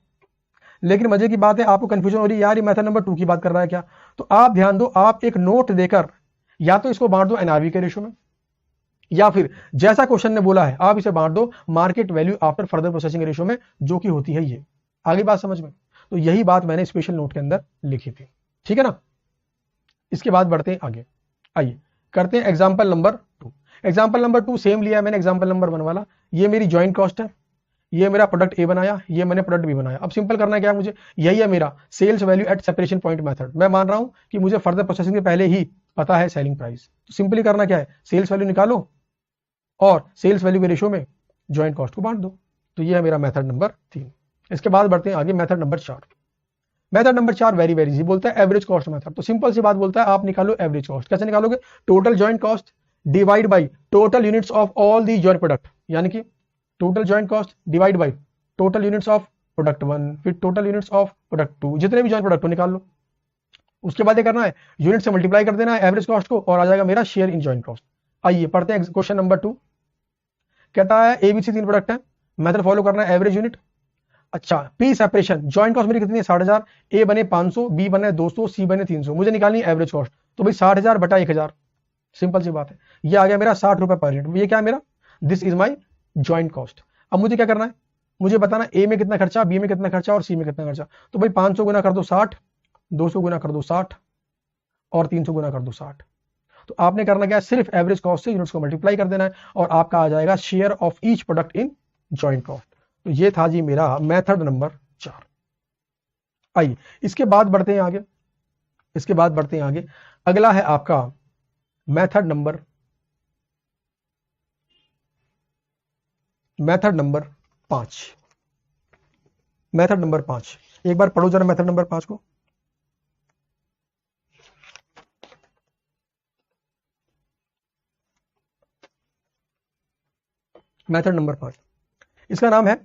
[SPEAKER 1] लेकिन मजे की बात है आपको कंफ्यूजन हो रही है, यार ये मेथड नंबर 2 की बात कर रहा है क्या। तो आप ध्यान दो, आप एक नोट देकर या तो इसको बांट दो एनआरवी के रेशियो में, या फिर जैसा क्वेश्चन ने बोला है आप इसे बांट दो market value after further processing ratio में, जो कि होती है ये। आगे बात समझ में, तो यही बात मैंने स्पेशल नोट के अंदर लिखी थी, ठीक है ना। इसके बाद बढ़ते हैं आगे, आइए करते हैं example number 2। Example number 2 same लिया है मैंने एग्जाम्पल नंबर 1 वाला। ये मेरी ज्वाइंट कॉस्ट है, ये मेरा प्रोडक्ट ए बनाया, ये मैंने प्रोडक्ट बी बनाया। अब सिंपल करना क्या है मुझे, यही है मेरा sales value at separation point method. मैं मान रहा हूं कि मुझे फर्दर प्रोसेसिंग के पहले ही पता है सेलिंग प्राइस, तो सिंपली करना क्या है, सेल्स वैल्यू निकालो और सेल्स वैल्यू के रेशियो में ज्वाइंट कॉस्ट को बांट दो। तो ये है मेरा मेथड नंबर 3। इसके बाद बढ़ते हैं आगे, method number 4। Method number 4 very very easy, बोलता है एवरेज कॉस्ट मेथड। तो सिंपल सी बात बोलता है आप निकालो एवरेज कॉस्ट। कैसे निकालोगे, total joint cost divide by total units of all the joint product, यानी कि total joint cost divide by total units of product 1 फिर टोटल यूनिट्स ऑफ प्रोडक्ट 2, जितने भी ज्वाइंट प्रोडक्ट को निकाल लो। उसके बाद ये करना है, यूनिट से मल्टीप्लाई कर देना है एवरेज कॉस्ट को और आ जाएगा मेरा शेयर इन ज्वाइंट कॉस्ट। आइए पढ़ते हैं क्वेश्चन नंबर 2। कहता है एबीसी 3 प्रोडक्ट है, मेथड फॉलो करना है एवरेज यूनिट। अच्छा, पी सेपरेशन, ज्वाइंट कॉस्ट मेरी कितनी है 60,000, ए बने 500, बी बने 200, सी बने 300, मुझे निकालनी है एवरेज कॉस्ट। तो भाई 60,000 बटा 1000, सिंपल सी बात है, ये आ गया मेरा 60 रुपए पर यूनिट। ये क्या है मेरा, this is my joint cost. अब मुझे क्या करना है, मुझे बताना ए में कितना खर्चा, बी में कितना खर्चा और सी में कितना खर्चा। तो भाई 500 गुना कर दो 60, 200 गुना कर दो 60 और 300 गुना कर दो 60। तो आपने करना क्या है, सिर्फ एवरेज कॉस्ट से यूनिट्स को मल्टीप्लाई कर देना है और आपका आ जाएगा share of each product in joint cost. तो ये था जी मेरा मेथड नंबर 4। आइए इसके बाद बढ़ते हैं आगे, इसके बाद बढ़ते हैं आगे। अगला है आपका मेथड नंबर 5। मेथड नंबर 5 एक बार पढ़ो जरा मेथड नंबर 5 को। मेथड नंबर 5, इसका नाम है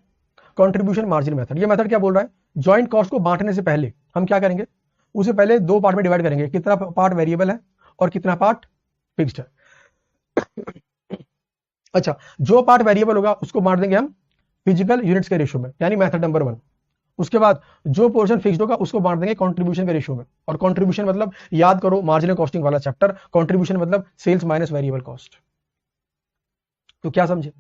[SPEAKER 1] कंट्रीब्यूशन मार्जिन मेथड। ये मेथड क्या बोल रहा है, ज्वाइंट कॉस्ट को बांटने से पहले हम क्या करेंगे, उसे पहले 2 पार्ट में डिवाइड करेंगे, कितना पार्ट वेरिएबल है और कितना पार्ट फिक्स्ड है। अच्छा, जो पार्ट वेरिएबल होगा उसको बांट देंगे हम फिजिकल यूनिट्स के रेशियो में, यानी मेथड नंबर 1। उसके बाद जो पोर्शन फिक्स्ड होगा उसको बांट देंगे कंट्रीब्यूशन के रेशियो में। और कंट्रीब्यूशन मतलब याद करो मार्जिनल कॉस्टिंग वाला चैप्टर, कंट्रीब्यूशन मतलब सेल्स माइनस वेरिएबल कॉस्ट। तो क्या समझे,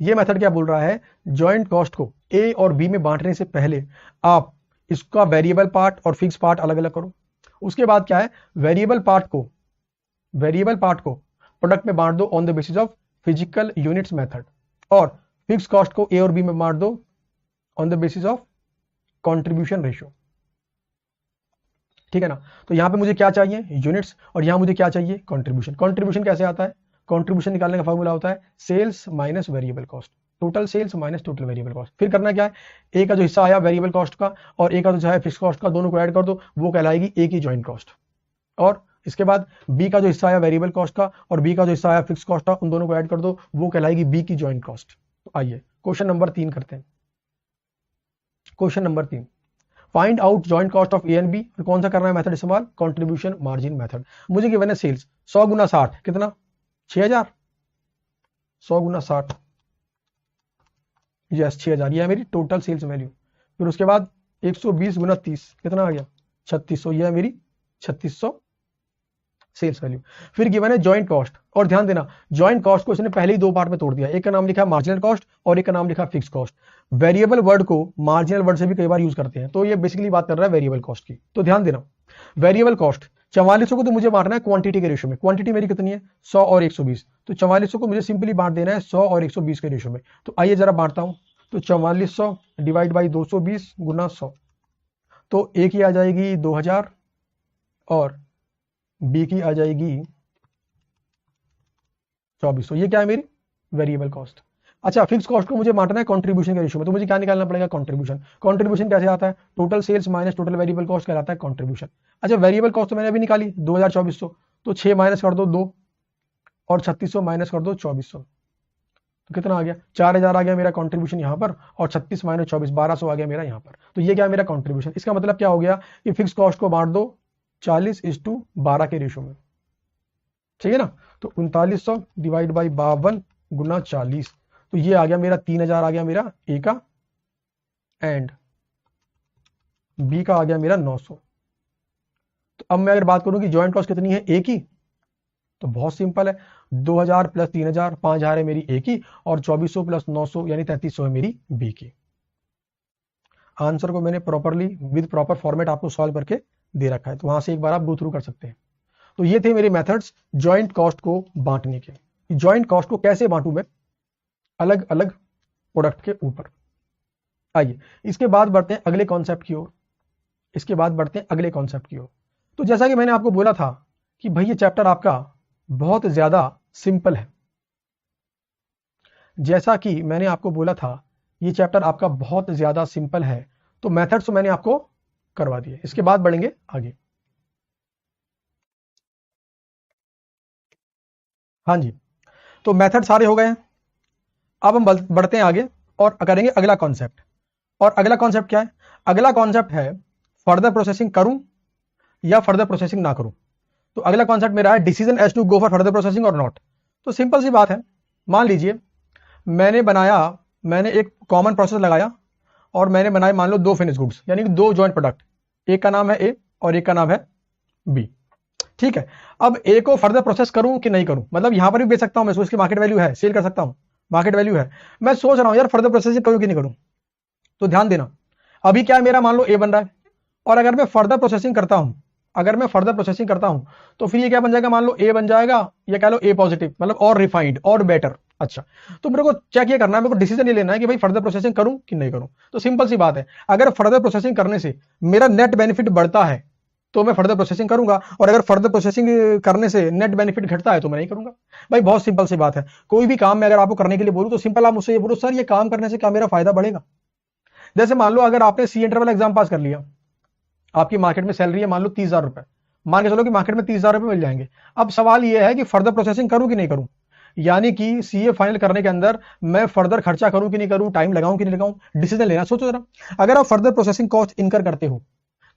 [SPEAKER 1] ये मेथड क्या बोल रहा है, ज्वाइंट कॉस्ट को ए और बी में बांटने से पहले आप इसका वेरिएबल पार्ट और फिक्स पार्ट अलग अलग करो। उसके बाद क्या है, वेरिएबल पार्ट को प्रोडक्ट में बांट दो on the basis of physical units method, और फिक्स कॉस्ट को ए और बी में बांट दो on the basis of contribution ratio. ठीक है ना। तो यहाँ पे मुझे क्या चाहिए, यूनिट्स, और यहाँ मुझे क्या चाहिए, कंट्रीब्यूशन। कंट्रीब्यूशन कैसे आता है, कंट्रीब्यूशन निकालने का फॉर्मूला होता है sales minus variable cost, total sales minus total variable cost. फिर करना क्या है, ए का जो हिस्सा आया वेरिएबल कॉस्ट का और ए का जो है फिक्स कॉस्ट का, दोनों को ऐड कर दो, वो कहलाएगी ए की ज्वाइंट कॉस्ट। और इसके बाद बी का जो हिस्सा आया वेरिएबल कॉस्ट का और बी का जो हिस्सा आया फिक्स कॉस्ट का, उन दोनों को ऐड कर दो, वो कहलाएगी बी की ज्वाइंट कॉस्ट। तो आइए क्वेश्चन नंबर 3 करते हैं। Question number 3, find out joint cost of A and B. कौन सा करना है मेथड इस्तेमाल, कंट्रीब्यूशन मार्जिन मेथड। मुझे गिवन है सेल्स 100 गुना 60 कितना 6000, 100 गुना 60 यस 6000, यह है मेरी टोटल सेल्स वैल्यू। फिर उसके बाद 120 गुना 30 कितना आ गया 3600, यह है मेरी 3600 सेल्स वैल्यू। फिर गिवन है जॉइंट कॉस्ट, और ध्यान देना जॉइंट कॉस्ट को इसने पहले ही दो पार्ट में तोड़ दिया, एक का नाम लिखा मार्जिनल कॉस्ट और एक का नाम लिखा फिक्स कॉस्ट। वेरिएबल वर्ड को मार्जिनल वर्ड से भी कई बार यूज करते हैं, तो ये बेसिकली बात कर रहा है वेरिएबल कॉस्ट की। तो ध्यान देना वेरिएबल कॉस्ट 4400 को तो मुझे बांटना है क्वांटिटी के रेशियो में, क्वांटिटी मेरी कितनी है 100 और 120, तो 4400 को मुझे सिंपली बांट देना है 100 और 120 के रेशियो में। तो आइए जरा बांटता हूं, तो 4400 डिवाइड बाई 220 गुना 100, तो ए की आ जाएगी 2000 और बी की आ जाएगी 2400। ये क्या है मेरी वेरिएबल कॉस्ट। अच्छा फिक्स कॉस्ट को मुझे बांटना है कंट्रीब्यूशन के रेशियो में, तो मुझे क्या निकालना पड़ेगा कंट्रीब्यूशन। कंट्रीब्यूशन कैसे आता है, total sales minus total variable cost कहलाता है कंट्रीब्यूशन। अच्छा वेरिएबल कॉस्ट तो मैंने अभी निकाली 2400, तो 6 माइनस कर दो 2 और 3600 माइनस कर दो 2400, तो कितना आ गया 4000 आ गया मेरा कंट्रीब्यूशन यहाँ पर, और 36 माइनस 24 1200 आ गया मेरा यहाँ पर। तो ये क्या है मेरा कंट्रीब्यूशन। इसका मतलब क्या हो गया कि फिक्स कॉस्ट को बांट दो 40:12 के रेशियो में, ठीक है ना। तो 3900 डिवाइड बाई 52 गुना 40, तो ये आ गया मेरा 3000 आ गया मेरा ए का, एंड बी का आ गया मेरा 900। तो अब मैं अगर बात करूं कि जॉइंट कॉस्ट कितनी है ए की, तो बहुत सिंपल है 2000 प्लस 3000 5000 है मेरी ए की, और 2400 प्लस 900 यानी 3300 है मेरी बी की। आंसर को मैंने प्रॉपरली विद प्रॉपर फॉर्मेट आपको सॉल्व करके दे रखा है, तो वहां से एक बार आप गो थ्रू कर सकते हैं। तो ये थे मेरे मेथड्स जॉइंट कॉस्ट को बांटने के। जॉइंट कॉस्ट को कैसे बांटूं मैं अलग अलग प्रोडक्ट के ऊपर। आइए इसके बाद बढ़ते हैं अगले कॉन्सेप्ट की ओर, इसके बाद बढ़ते हैं अगले कॉन्सेप्ट की ओर। तो जैसा कि मैंने आपको बोला था कि भाई ये चैप्टर आपका बहुत ज्यादा सिंपल है, जैसा कि मैंने आपको बोला था ये चैप्टर आपका बहुत ज्यादा सिंपल है, तो मेथड्स तो मैंने आपको करवा दिए। इसके बाद बढ़ेंगे आगे। हाँ जी, तो मेथड सारे हो गए हैं। अब हम बढ़ते हैं आगे और करेंगे अगला कॉन्सेप्ट। और अगला कॉन्सेप्ट क्या है, अगला कॉन्सेप्ट है फर्दर प्रोसेसिंग करूं या फर्दर प्रोसेसिंग ना करूं। तो अगला कॉन्सेप्ट मेरा है decision as to go for further processing और नॉट। तो सिंपल सी बात है, मान लीजिए मैंने एक कॉमन प्रोसेस लगाया और मैंने बनाए मान लो 2 फिनिश गुड्स, यानी कि 2 जॉइंट प्रोडक्ट, एक का नाम है ए और एक का नाम है बी, ठीक है। अब ए को फर्दर प्रोसेस करूं कि नहीं करूं, मतलब यहां पर भी बेच सकता हूं मैं, इसकी मार्केट वैल्यू है, सेल कर सकता हूं, मार्केट वैल्यू है। मैं सोच रहा हूं यार फर्दर प्रोसेसिंग करूं कि नहीं करूं। तो ध्यान देना अभी क्या है मेरा मान लो ए बन रहा है, और अगर मैं फर्दर प्रोसेसिंग करता हूं, अगर मैं फर्दर प्रोसेसिंग करता हूं तो फिर ये क्या बन जाएगा, मान लो ए बन जाएगा, या कह लो ए पॉजिटिव, मतलब और रिफाइंड और बेटर। अच्छा तो मेरे को चेक ये करना है, मेरे को डिसीजन ये लेना है कि भाई फर्दर प्रोसेसिंग करूं कि नहीं करूं। तो सिंपल सी बात है, अगर फर्दर प्रोसेसिंग करने से मेरा नेट बेनिफिट बढ़ता है तो मैं फर्दर प्रोसेसिंग करूंगा, और अगर फर्दर प्रोसेसिंग करने से नेट बेनिफिट घटता है तो मैं नहीं करूंगा। भाई बहुत सिंपल सी बात है, कोई भी काम मैं अगर आपको करने के लिए बोलूं तो सिंपल आप मुझसे ये बोलो सर ये काम करने से क्या मेरा फायदा बढ़ेगा। जैसे मान लो अगर आपने सी इंटरवल एग्जाम पास कर लिया, आपकी मार्केट में सैलरी है मान लो 30,000 रुपए, मान के चलो कि मार्केट में 30,000 रुपए मिल जाएंगे। अब सवाल यह है कि फर्दर प्रोसेसिंग करूं कि नहीं करूं, यानी कि सीए फाइनल करने के अंदर मैं फर्दर खर्चा करूं कि नहीं करूं, टाइम लगाऊं कि नहीं लगाऊं, डिसीजन लेना। सोचो जरा, अगर आप फर्दर प्रोसेसिंग कॉस्ट इनकर करते हो,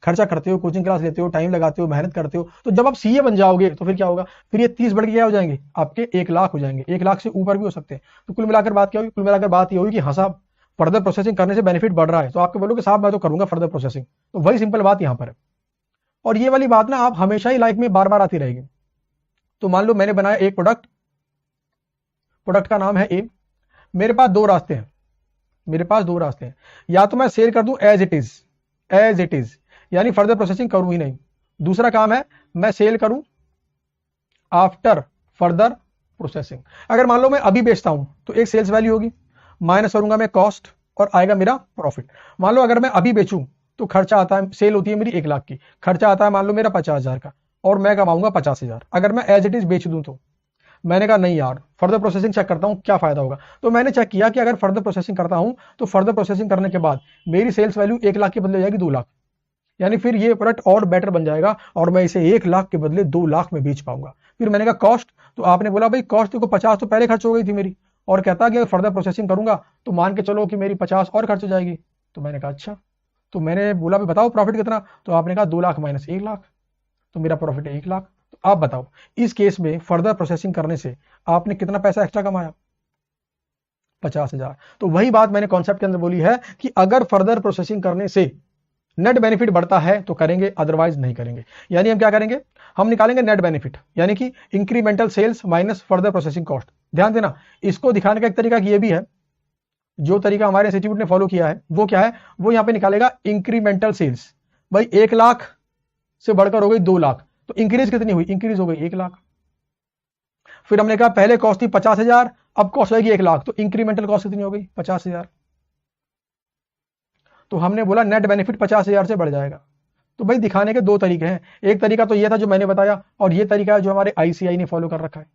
[SPEAKER 1] खर्चा करते हो, कोचिंग क्लास लेते हो, टाइम लगाते हो, मेहनत करते हो, तो जब आप सीए बन जाओगे तो फिर क्या होगा, फिर ये 30 बढ़ के क्या हो जाएंगे, आपके 1 लाख हो जाएंगे, 1 लाख से ऊपर भी हो सकते हैं। तो कुल मिलाकर बात क्या होगी, कुल मिलाकर बात ये होगी कि हाँ साहब फर्दर प्रोसेसिंग करने से बेनिफिट बढ़ रहा है, तो आपको बोलोगे साहब मैं तो करूंगा फर्दर प्रोसेसिंग। तो वही सिंपल बात यहां पर है, और ये वाली बात ना आप हमेशा ही लाइफ में बार बार आती रहेगी। तो मान लो मैंने बनाया एक प्रोडक्ट का नाम है ए, मेरे पास 2 रास्ते हैं, मेरे पास 2 रास्ते हैं, या तो मैं सेल कर दूं एज इट इज, यानी फर्दर प्रोसेसिंग करूं ही नहीं। दूसरा काम है मैं सेल करूं आफ्टर फर्दर प्रोसेसिंग। अगर मान लो मैं अभी बेचता हूं तो एक सेल्स वैल्यू होगी, माइनस करूंगा मैं कॉस्ट और आएगा मेरा प्रॉफिट। मान लो अगर मैं अभी बेचूं तो खर्चा आता है, सेल होती है मेरी 1 लाख की, खर्चा आता है मान लो मेरा 50,000 का, और मैं कमाऊंगा 50,000। अगर मैं एज इट इज बेच दूं तो मैंने कहा नहीं यार, फर्दर प्रोसेसिंग चेक करता हूं क्या फायदा होगा। तो मैंने चेक किया कि अगर फर्दर प्रोसेसिंग करता हूं तो फर्दर प्रोसेसिंग करने के बाद मेरी सेल्स वैल्यू 1 लाख के बदले हो जाएगी 2 लाख, यानी फिर ये प्रोडक्ट और बेटर बन जाएगा और मैं इसे 1 लाख के बदले 2 लाख में बेच पाऊंगा। फिर मैंने कहा कॉस्ट, तो आपने बोला भाई कॉस्ट देखो 50 तो पहले खर्च हो गई थी मेरी, और कहता कि अगर फर्दर प्रोसेसिंग करूंगा तो मान के चलो कि मेरी 50 और खर्च हो जाएगी। तो मैंने कहा अच्छा, तो मैंने बोला भाई बताओ प्रॉफिट कितना, तो आपने कहा 2 लाख माइनस 1 लाख, तो मेरा प्रॉफिट है 1 लाख। तो आप बताओ इस केस में फर्दर प्रोसेसिंग करने से आपने कितना पैसा एक्स्ट्रा कमाया, 50,000। तो वही बात मैंने कॉन्सेप्ट के अंदर बोली है कि अगर फर्दर प्रोसेसिंग करने से नेट बेनिफिट बढ़ता है तो करेंगे, अदरवाइज नहीं करेंगे। यानी हम क्या करेंगे, हम निकालेंगे नेट बेनिफिट, यानी कि incremental sales minus further processing cost. ध्यान देना, इसको दिखाने का एक तरीका ये भी है, जो तरीका हमारे इंस्टीट्यूट ने फॉलो किया है वो क्या है, वो यहां पे निकालेगा इंक्रीमेंटल सेल्स। भाई 1 लाख से बढ़कर हो गई 2 लाख, तो इंक्रीज कितनी हुई, इंक्रीज हो गई 1 लाख। फिर हमने कहा पहले कॉस्ट थी 50,000, अब कॉस्ट होगी 1 लाख, तो इंक्रीमेंटल कॉस्ट कितनी हो गई 50,000। तो हमने बोला नेट बेनिफिट 50,000 से बढ़ जाएगा। तो भाई दिखाने के 2 तरीके हैं, एक तरीका तो ये था जो मैंने बताया, और ये तरीका है जो हमारे आईसीआई ने फॉलो कर रखा है।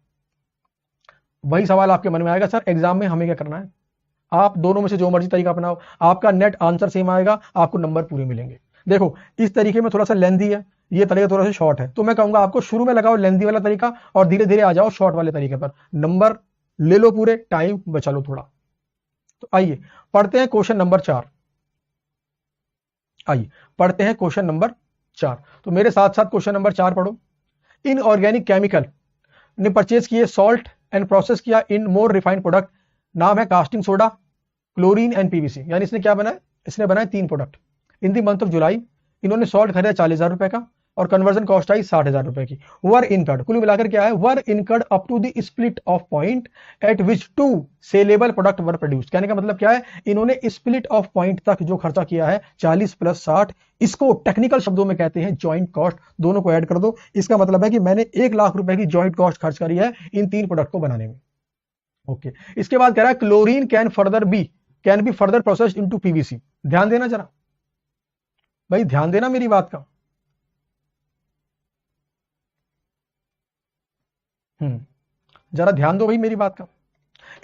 [SPEAKER 1] वही सवाल आपके मन में आएगा, सर एग्जाम में हमें क्या करना है। आप दोनों में से जो मर्जी तरीका अपनाओ, आपका नेट आंसर सेम आएगा, आपको नंबर पूरे मिलेंगे। देखो इस तरीके में थोड़ा सा लेंथी है, ये तरीका थोड़ा सा शॉर्ट है, तो मैं कहूंगा आपको शुरू में लगाओ लेंथी वाला तरीका और धीरे धीरे आ जाओ शॉर्ट वाले तरीके पर, नंबर ले लो पूरे, टाइम बचा लो थोड़ा। तो आइए पढ़ते हैं क्वेश्चन नंबर 4। आइए पढ़ते हैं क्वेश्चन नंबर 4। तो मेरे साथ साथ क्वेश्चन नंबर 4 पढ़ो। इनऑर्गेनिक केमिकल ने परचेज किए सॉल्ट एंड प्रोसेस किया इन मोर रिफाइंड प्रोडक्ट, नाम है casting soda, chlorine and PVC. यानी इसने क्या बनाया, इसने बनाए 3 product. In the month of July इन्होंने सॉल्ट खरीदा 40,000 रुपए का और कन्वर्जन कॉस्ट आई 60,000 रुपए की। वर इनकर्ड, कुल मिलाकर क्या है, were incurred up to the split off point at which 2 saleable product were produced. कहने का मतलब क्या है, इन्होंने स्प्लिट ऑफ पॉइंट तक जो खर्चा किया है 40 प्लस 60, इसको टेक्निकल शब्दों में कहते हैं जॉइंट कॉस्ट। दोनों को ऐड कर दो, इसका मतलब है कि मैंने 1 लाख रुपए की जॉइंट कॉस्ट खर्च करी है इन 3 प्रोडक्ट को बनाने में। ओके, इसके बाद कह रहा है chlorine can be further processed into PVC. ध्यान देना जरा भाई, ध्यान देना मेरी बात का। जरा ध्यान दो भाई मेरी बात का।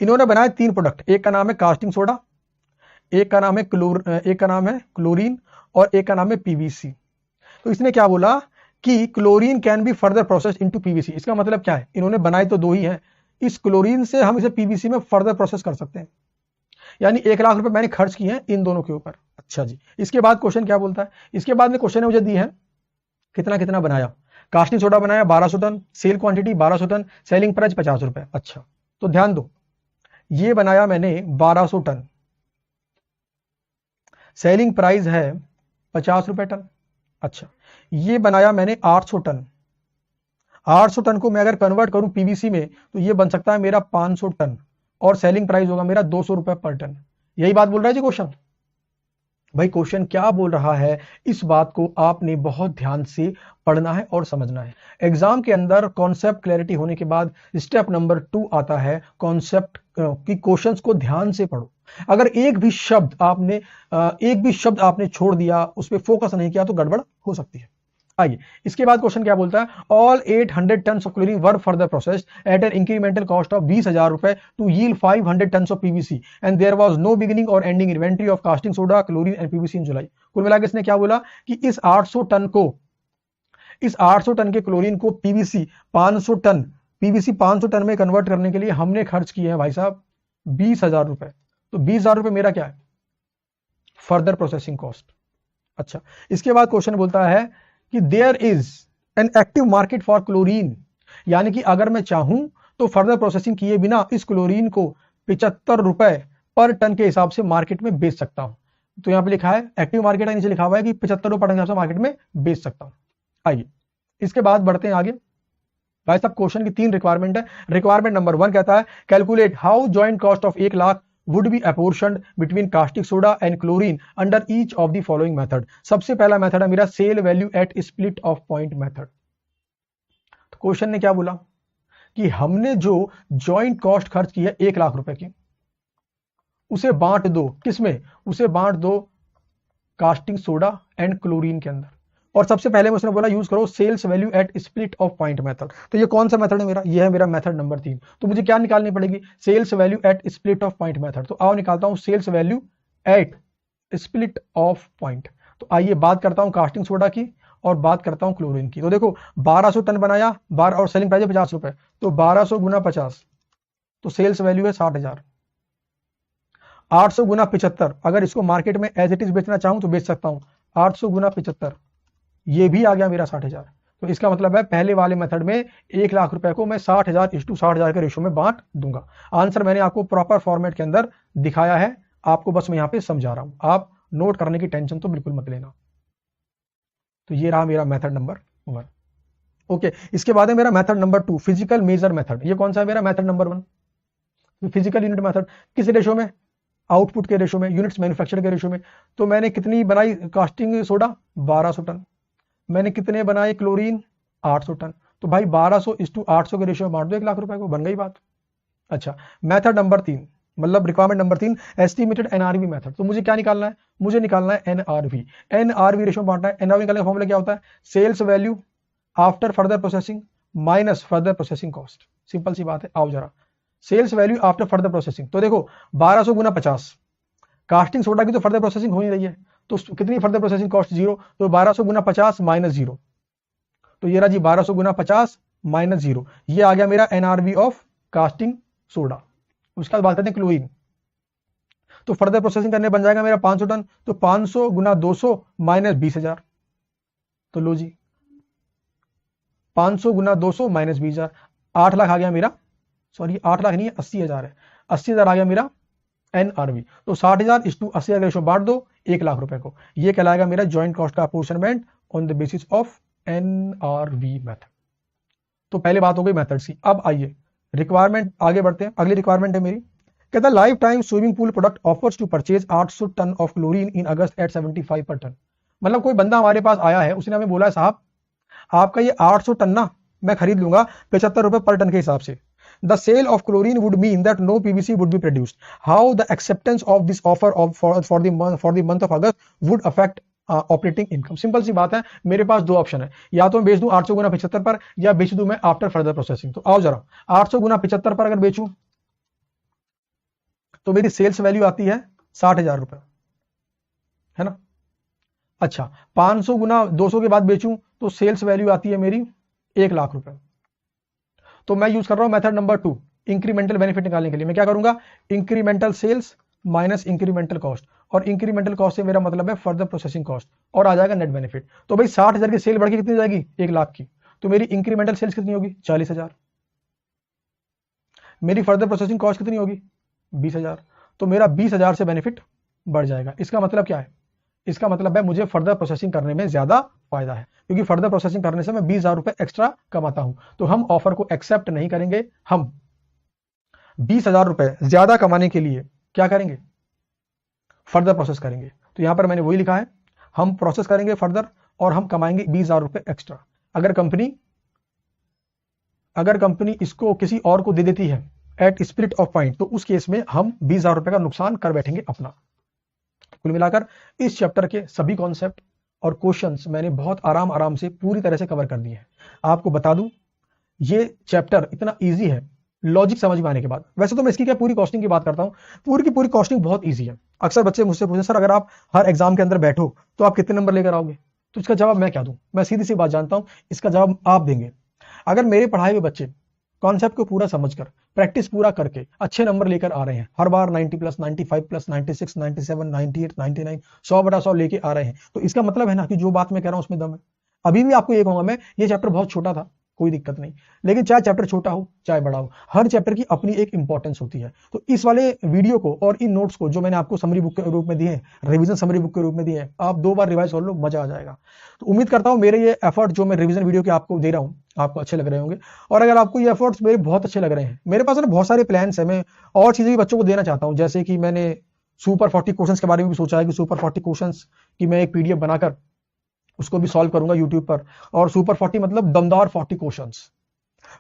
[SPEAKER 1] इन्होंने बनाए 3 प्रोडक्ट, एक का नाम है कास्टिंग सोडा, एक का नाम है क्लोरीन और एक का नाम है पीवीसी। तो इसने क्या बोला कि chlorine can be further processed into PVC. इसका मतलब क्या है, इन्होंने बनाए तो 2 ही हैं, इस क्लोरीन से हम इसे पीवीसी में फर्दर प्रोसेस कर सकते हैं। यानी 1 लाख रुपए मैंने खर्च किए हैं इन दोनों के ऊपर। अच्छा जी, इसके बाद क्वेश्चन क्या बोलता है, इसके बाद में क्वेश्चन ने मुझे दी है कितना कितना बनाया। कास्टिंग सोडा बनाया 1200 ton, sale quantity 1200 ton, selling price 50 रुपए। अच्छा तो ध्यान दो, ये बनाया मैंने 1200 टन, सेलिंग प्राइस है 50 रुपए टन। अच्छा, ये बनाया मैंने 800 टन, 800 टन को मैं अगर कन्वर्ट करूं पीवीसी में तो ये बन सकता है मेरा 500 टन और सेलिंग प्राइस होगा मेरा 200 रुपए पर टन। यही बात बोल रहा है जी क्वेश्चन। भाई क्वेश्चन क्या बोल रहा है, इस बात को आपने बहुत ध्यान से पढ़ना है और समझना है। एग्जाम के अंदर कॉन्सेप्ट क्लैरिटी होने के बाद स्टेप नंबर 2 आता है कॉन्सेप्ट की क्वेश्चंस को ध्यान से पढ़ो। अगर एक भी शब्द आपने छोड़ दिया, उस पर फोकस नहीं किया तो गड़बड़ हो सकती है। आइए इसके बाद क्वेश्चन क्या बोलता है, all 800 tons of chlorine were further processed at an incremental cost of 20,000 रुपए to yield 500 tons of PVC and there was no beginning और ending inventory of caustic soda, chlorine and PVC in July. कुल मिलाकर इसने क्या बोला कि इस 800 ton के क्लोरीन को पीवीसी 500 टन में कन्वर्ट करने के लिए हमने खर्च किए हैं भाई साहब 20,000 रुपए। तो 20,000 रुपए मेरा क्या है, फर्दर प्रोसेसिंग कॉस्ट। अच्छा, इसके बाद क्वेश्चन बोलता है कि there is an active market for chlorine, यानी कि अगर मैं चाहूं तो फर्दर प्रोसेसिंग किए बिना इस क्लोरीन को 75 रुपए पर टन के हिसाब से मार्केट में बेच सकता हूं। तो यहां पे लिखा है एक्टिव मार्केट है, नीचे लिखा हुआ है कि 75 रुपए पर टन के हिसाब से मार्केट में बेच सकता हूं। आइए इसके बाद बढ़ते हैं आगे। भाई साहब क्वेश्चन की 3 रिक्वायरमेंट है। रिक्वायरमेंट नंबर 1 कहता है calculate how joint cost of 1 lakh would be apportioned between caustic soda and chlorine under each of the following method। सबसे पहला मेथड है मेरा sale value at split off point method. तो question ने क्या बोला कि हमने जो जॉइंट कॉस्ट खर्च की है 1 लाख रुपए की, उसे बांट दो, किसमें, उसे बांट दो कास्टिंग सोडा एंड क्लोरीन के अंदर। और सबसे पहले में उसने बोला यूज करो sales value at split off point method. तो ये कौन सा मेथड है मेरा? ये है मेरा मेथड नंबर 3। तो मुझे क्या निकालनी पड़ेगी? Sales value at split off point method. तो आओ निकालता हूं sales value at split off point. तो आइए बात करता हूं कास्टिंग सोडा की और बात करता हूं क्लोरीन की। तो देखो 1200 टन बनाया 12 और सेलिंग प्राइस है 50 रुपए, तो 1200 गुना 50 तो सेल्स वैल्यू है 60,000। 800 गुना 75, अगर इसको मार्केट में एज इट इज बेचना चाहूं तो बेच सकता हूं। 800 गुना 75 ये भी आ गया मेरा 60,000। तो इसका मतलब है पहले वाले मेथड में 1 लाख रुपए को मैं 60,000 के रेशो में बांट दूंगा। आंसर मैंने आपको प्रॉपर फॉर्मेट के अंदर दिखाया है, आपको बस मैं यहां पे समझा रहा हूं, आप नोट करने की टेंशन तो बिल्कुल मत लेना। तो ये रहा मेरा मेथड नंबर 1। ओके, इसके बाद है मेरा method number 2 physical measure method. ये कौन सा है मेरा? Method number 1 physical unit method. किस रेशो में? आउटपुट के रेशो में, यूनिट्स मैन्युफैक्चर के रेशो में। तो मैंने कितनी बनाई कास्टिंग सोडा? 1200 टन। मैंने कितने बनाए क्लोरीन? 800 टन। तो भाई 1200:800 के रेशियो में बांट दो 1 लाख रुपए को, बन गई बात। अच्छा, मेथड नंबर 3 मतलब requirement number 3 estimated NRV method. तो मुझे क्या निकालना है? मुझे निकालना है एनआरवी। एनआरवी रेशियो में बांटना है। एनआरवी निकालने का फॉर्मूला क्या होता है? Sales value after further processing minus further processing cost. Simple सी बात है। आओ जरा, sales value after further processing. तो देखो 1200 गुना 50, कास्टिंग सोडा की तो फर्दर प्रोसेसिंग हो ही रही है, तो कितनी फर्दर प्रोसेसिंग कॉस्ट? 0। तो 1200 गुना 50 माइनस 0, तो ये रहा जी 1200 गुना 50 माइनस 0, ये आ गया मेरा एनआरवी ऑफ कास्टिंग सोडा। उसके बाद बात करते हैं क्लोरीन। तो फर्दर प्रोसेसिंग करने बन जाएगा मेरा 500 टन। तो 500 गुना 200 माइनस 20,000। तो लो जी 500 गुना 200 माइनस 20,000, 8 लाख आ गया मेरा, सॉरी 8 लाख नहीं है 80,000 है, 80,000 आ गया मेरा एनआरवी। तो 60,000:80,000 रेशो बांट दो 1 लाख रुपए को, ये कहलाएगा मेरा जॉइंट कॉस्ट का apportionment on the basis of NRV method. तो पहले बात हो गई मेथड सी। अब आइए रिक्वायरमेंट आगे बढ़ते हैं। अगली रिक्वायरमेंट है मेरी, कहता है life time swimming pool product offers to purchase 800 ton of chlorine in August at 75 per ton. मतलब कोई बंदा हमारे पास आया है, उसने हमें बोला है साहब आपका ये 800 टन ना मैं खरीद लूंगा 75 रुपए पर टन के हिसाब से। The sale of chlorine would mean that no PVC would be produced. How the acceptance of this offer for the month of August would affect operating income? Simple सी बात है, मेरे पास दो ऑप्शन है, या तो मैं बेच दूं 800 गुना 75 पर, या बेच दूं मैं आफ्टर फर्दर प्रोसेसिंग। तो आओ जरा 800 गुना 75 पर अगर बेचूं तो मेरी सेल्स वैल्यू आती है 60,000 रुपए, है ना। अच्छा 500 गुना 200 के बाद बेचूं तो सेल्स वैल्यू आती है मेरी 1 लाख रुपए। तो मैं यूज कर रहा हूं मेथड नंबर 2 इंक्रीमेंटल बेनिफिट निकालने के लिए। मैं क्या करूंगा? Incremental sales minus incremental cost, और इंक्रीमेंटल कॉस्ट से मेरा मतलब है फर्दर प्रोसेसिंग कॉस्ट, और आ जाएगा नेट बेनिफिट। तो भाई 60,000 की सेल बढ़ के कितनी जाएगी? 1 लाख की। तो मेरी इंक्रीमेंटल सेल्स कितनी होगी? 40,000। मेरी फर्दर प्रोसेसिंग कॉस्ट कितनी होगी? 20,000। तो मेरा 20,000 से बेनिफिट बढ़ जाएगा। इसका मतलब क्या है? इसका मतलब है मुझे फर्दर प्रोसेसिंग करने में ज्यादा फायदा है, क्योंकि फर्दर प्रोसेसिंग करने से मैं 20,000 रुपए एक्स्ट्रा कमाता हूं। तो हम ऑफर को एक्सेप्ट नहीं करेंगे, हम 20,000 रुपए ज्यादा कमाने के लिए क्या करेंगे? फर्दर प्रोसेस करेंगे। तो यहां पर मैंने वही लिखा है, हम प्रोसेस करेंगे फर्दर और हम कमाएंगे 20,000 रुपए एक्स्ट्रा। अगर कंपनी इसको किसी और को दे देती है एट स्प्लिट ऑफ पॉइंट, तो उस केस में हम 20,000 रुपए का नुकसान कर बैठेंगे अपना। कुल मिलाकर इस चैप्टर के सभी कॉन्सेप्ट और क्वेश्चंस मैंने बहुत आराम से पूरी तरह से कवर कर दिए हैं। आपको बता दूं ये चैप्टर इतना इजी है लॉजिक समझ में आने के बाद। वैसे तो मैं इसकी क्या पूरी कॉस्टिंग की बात करता हूं, पूरी की पूरी कॉस्टिंग बहुत इजी है। अक्सर बच्चे मुझसे पूछे सर अगर आप हर एग्जाम के अंदर बैठो तो आप कितने नंबर लेकर आओगे? तो इसका जवाब मैं क्या दूं? मैं सीधी सी बात जानता हूं, इसका जवाब आप देंगे। अगर मेरे पढ़ाए हुए बच्चे कॉन्सेप्ट को पूरा समझकर प्रैक्टिस पूरा करके अच्छे नंबर लेकर आ रहे हैं, हर बार 90+, 95+, 96, 97, 98, 99, 100/100 लेके आ रहे हैं, तो इसका मतलब है ना कि जो बात मैं कह रहा हूं उसमें दम है। अभी भी आपको ये कहूंगा मैं, ये चैप्टर बहुत छोटा था, कोई दिक्कत नहीं, लेकिन चाहे चैप्टर छोटा हो चाहे बड़ा हो, हर चैप्टर की अपनी एक इंपॉर्टेंस होती है। तो इस वाले वीडियो को और इन नोट्स को जो मैंने आपको समरी बुक के रूप में दिए हैं, रिवीजन समरी बुक के रूप में दिए हैं, आप 2 बार रिवाइज कर लो, मजा आ जाएगा। तो उम्मीद करता हूं मेरे ये एफर्ट जो मैं रिवीजन वीडियो के आपको दे रहा हूं आपको अच्छे लग रहे होंगे। और अगर आपको ये एफर्ट्स मेरे बहुत अच्छे लग रहे हैं, मेरे पास ना बहुत सारे प्लान्स है, मैं और चीजें भी बच्चों को देना चाहता हूं। जैसे कि मैंने सुपर 40 क्वेश्चंस के बारे में भी सोचा है कि सुपर 40 क्वेश्चंस की मैं एक पीडीएफ बनाकर उसको भी सॉल्व करूंगा यूट्यूब पर। और सुपर 40 मतलब दमदार 40 क्वेश्चंस।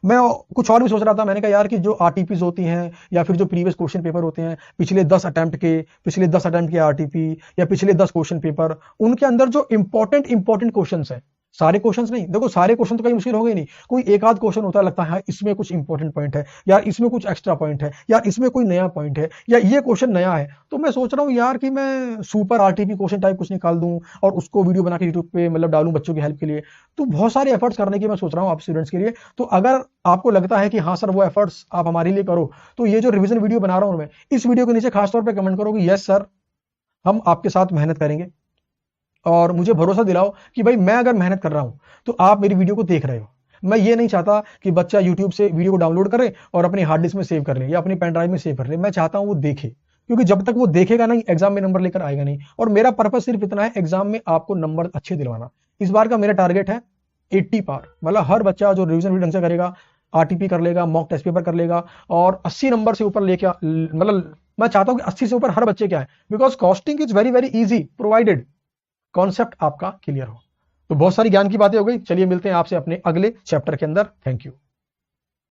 [SPEAKER 1] मैं कुछ और भी सोच रहा था, मैंने कहा यार कि जो आरटीपीज होती हैं या फिर जो प्रीवियस क्वेश्चन पेपर होते हैं, पिछले 10 अटेम्प्ट के आरटीपी या पिछले 10 क्वेश्चन पेपर, उनके अंदर जो इंपॉर्टेंट क्वेश्चंस हैं, सारे क्वेश्चंस नहीं, देखो सारे क्वेश्चन तो कहीं मुश्किल हो गए नहीं, कोई एक आध क्वेश्चन होता है लगता है इसमें कुछ इंपॉर्टेंट पॉइंट है, यार इसमें कुछ एक्स्ट्रा पॉइंट है, यार इसमें कोई नया पॉइंट है, या ये क्वेश्चन नया है, तो मैं सोच रहा हूँ यार कि मैं सुपर आरटीपी क्वेश्चन टाइप कुछ निकाल दूं और उसको वीडियो बना के यूट्यूब पे मतलब डालूं बच्चों की हेल्प के लिए। तो बहुत सारे एफर्ट्स करने की मैं सोच रहा हूँ आप स्टूडेंट्स के लिए। तो अगर आपको लगता है कि हाँ सर वो एफर्ट्स आप हमारे लिए करो, तो ये जो रिवीजन वीडियो बना रहा हूँ मैं, इस वीडियो के नीचे खासतौर पर कमेंट करो कि यस सर हम आपके साथ मेहनत करेंगे, और मुझे भरोसा दिलाओ कि भाई मैं अगर मेहनत कर रहा हूं तो आप मेरी वीडियो को देख रहे हो। मैं ये नहीं चाहता कि बच्चा यूट्यूब से वीडियो को डाउनलोड करे और अपनी हार्ड डिस्क में सेव कर ले या अपनी पेन ड्राइव में सेव कर ले। मैं चाहता हूं वो देखे, क्योंकि जब तक वो देखेगा नहीं एग्जाम में नंबर लेकर आएगा नहीं। और मेरा पर्पस सिर्फ इतना है, एग्जाम में आपको नंबर अच्छे दिलवाना। इस बार का मेरा टारगेट है 80 पार, मतलब हर बच्चा जो रिविजन ढंग से करेगा, आरटीपी कर लेगा, मॉक टेस्ट पेपर कर लेगा और 80 नंबर से ऊपर लेके मतलब मैं चाहता हूं कि 80 से ऊपर हर बच्चे क्या है, because costing is very very easy provided concept आपका क्लियर हो। तो बहुत सारी ज्ञान की बातें हो गई, चलिए मिलते हैं आपसे अपने अगले चैप्टर के अंदर। Thank you.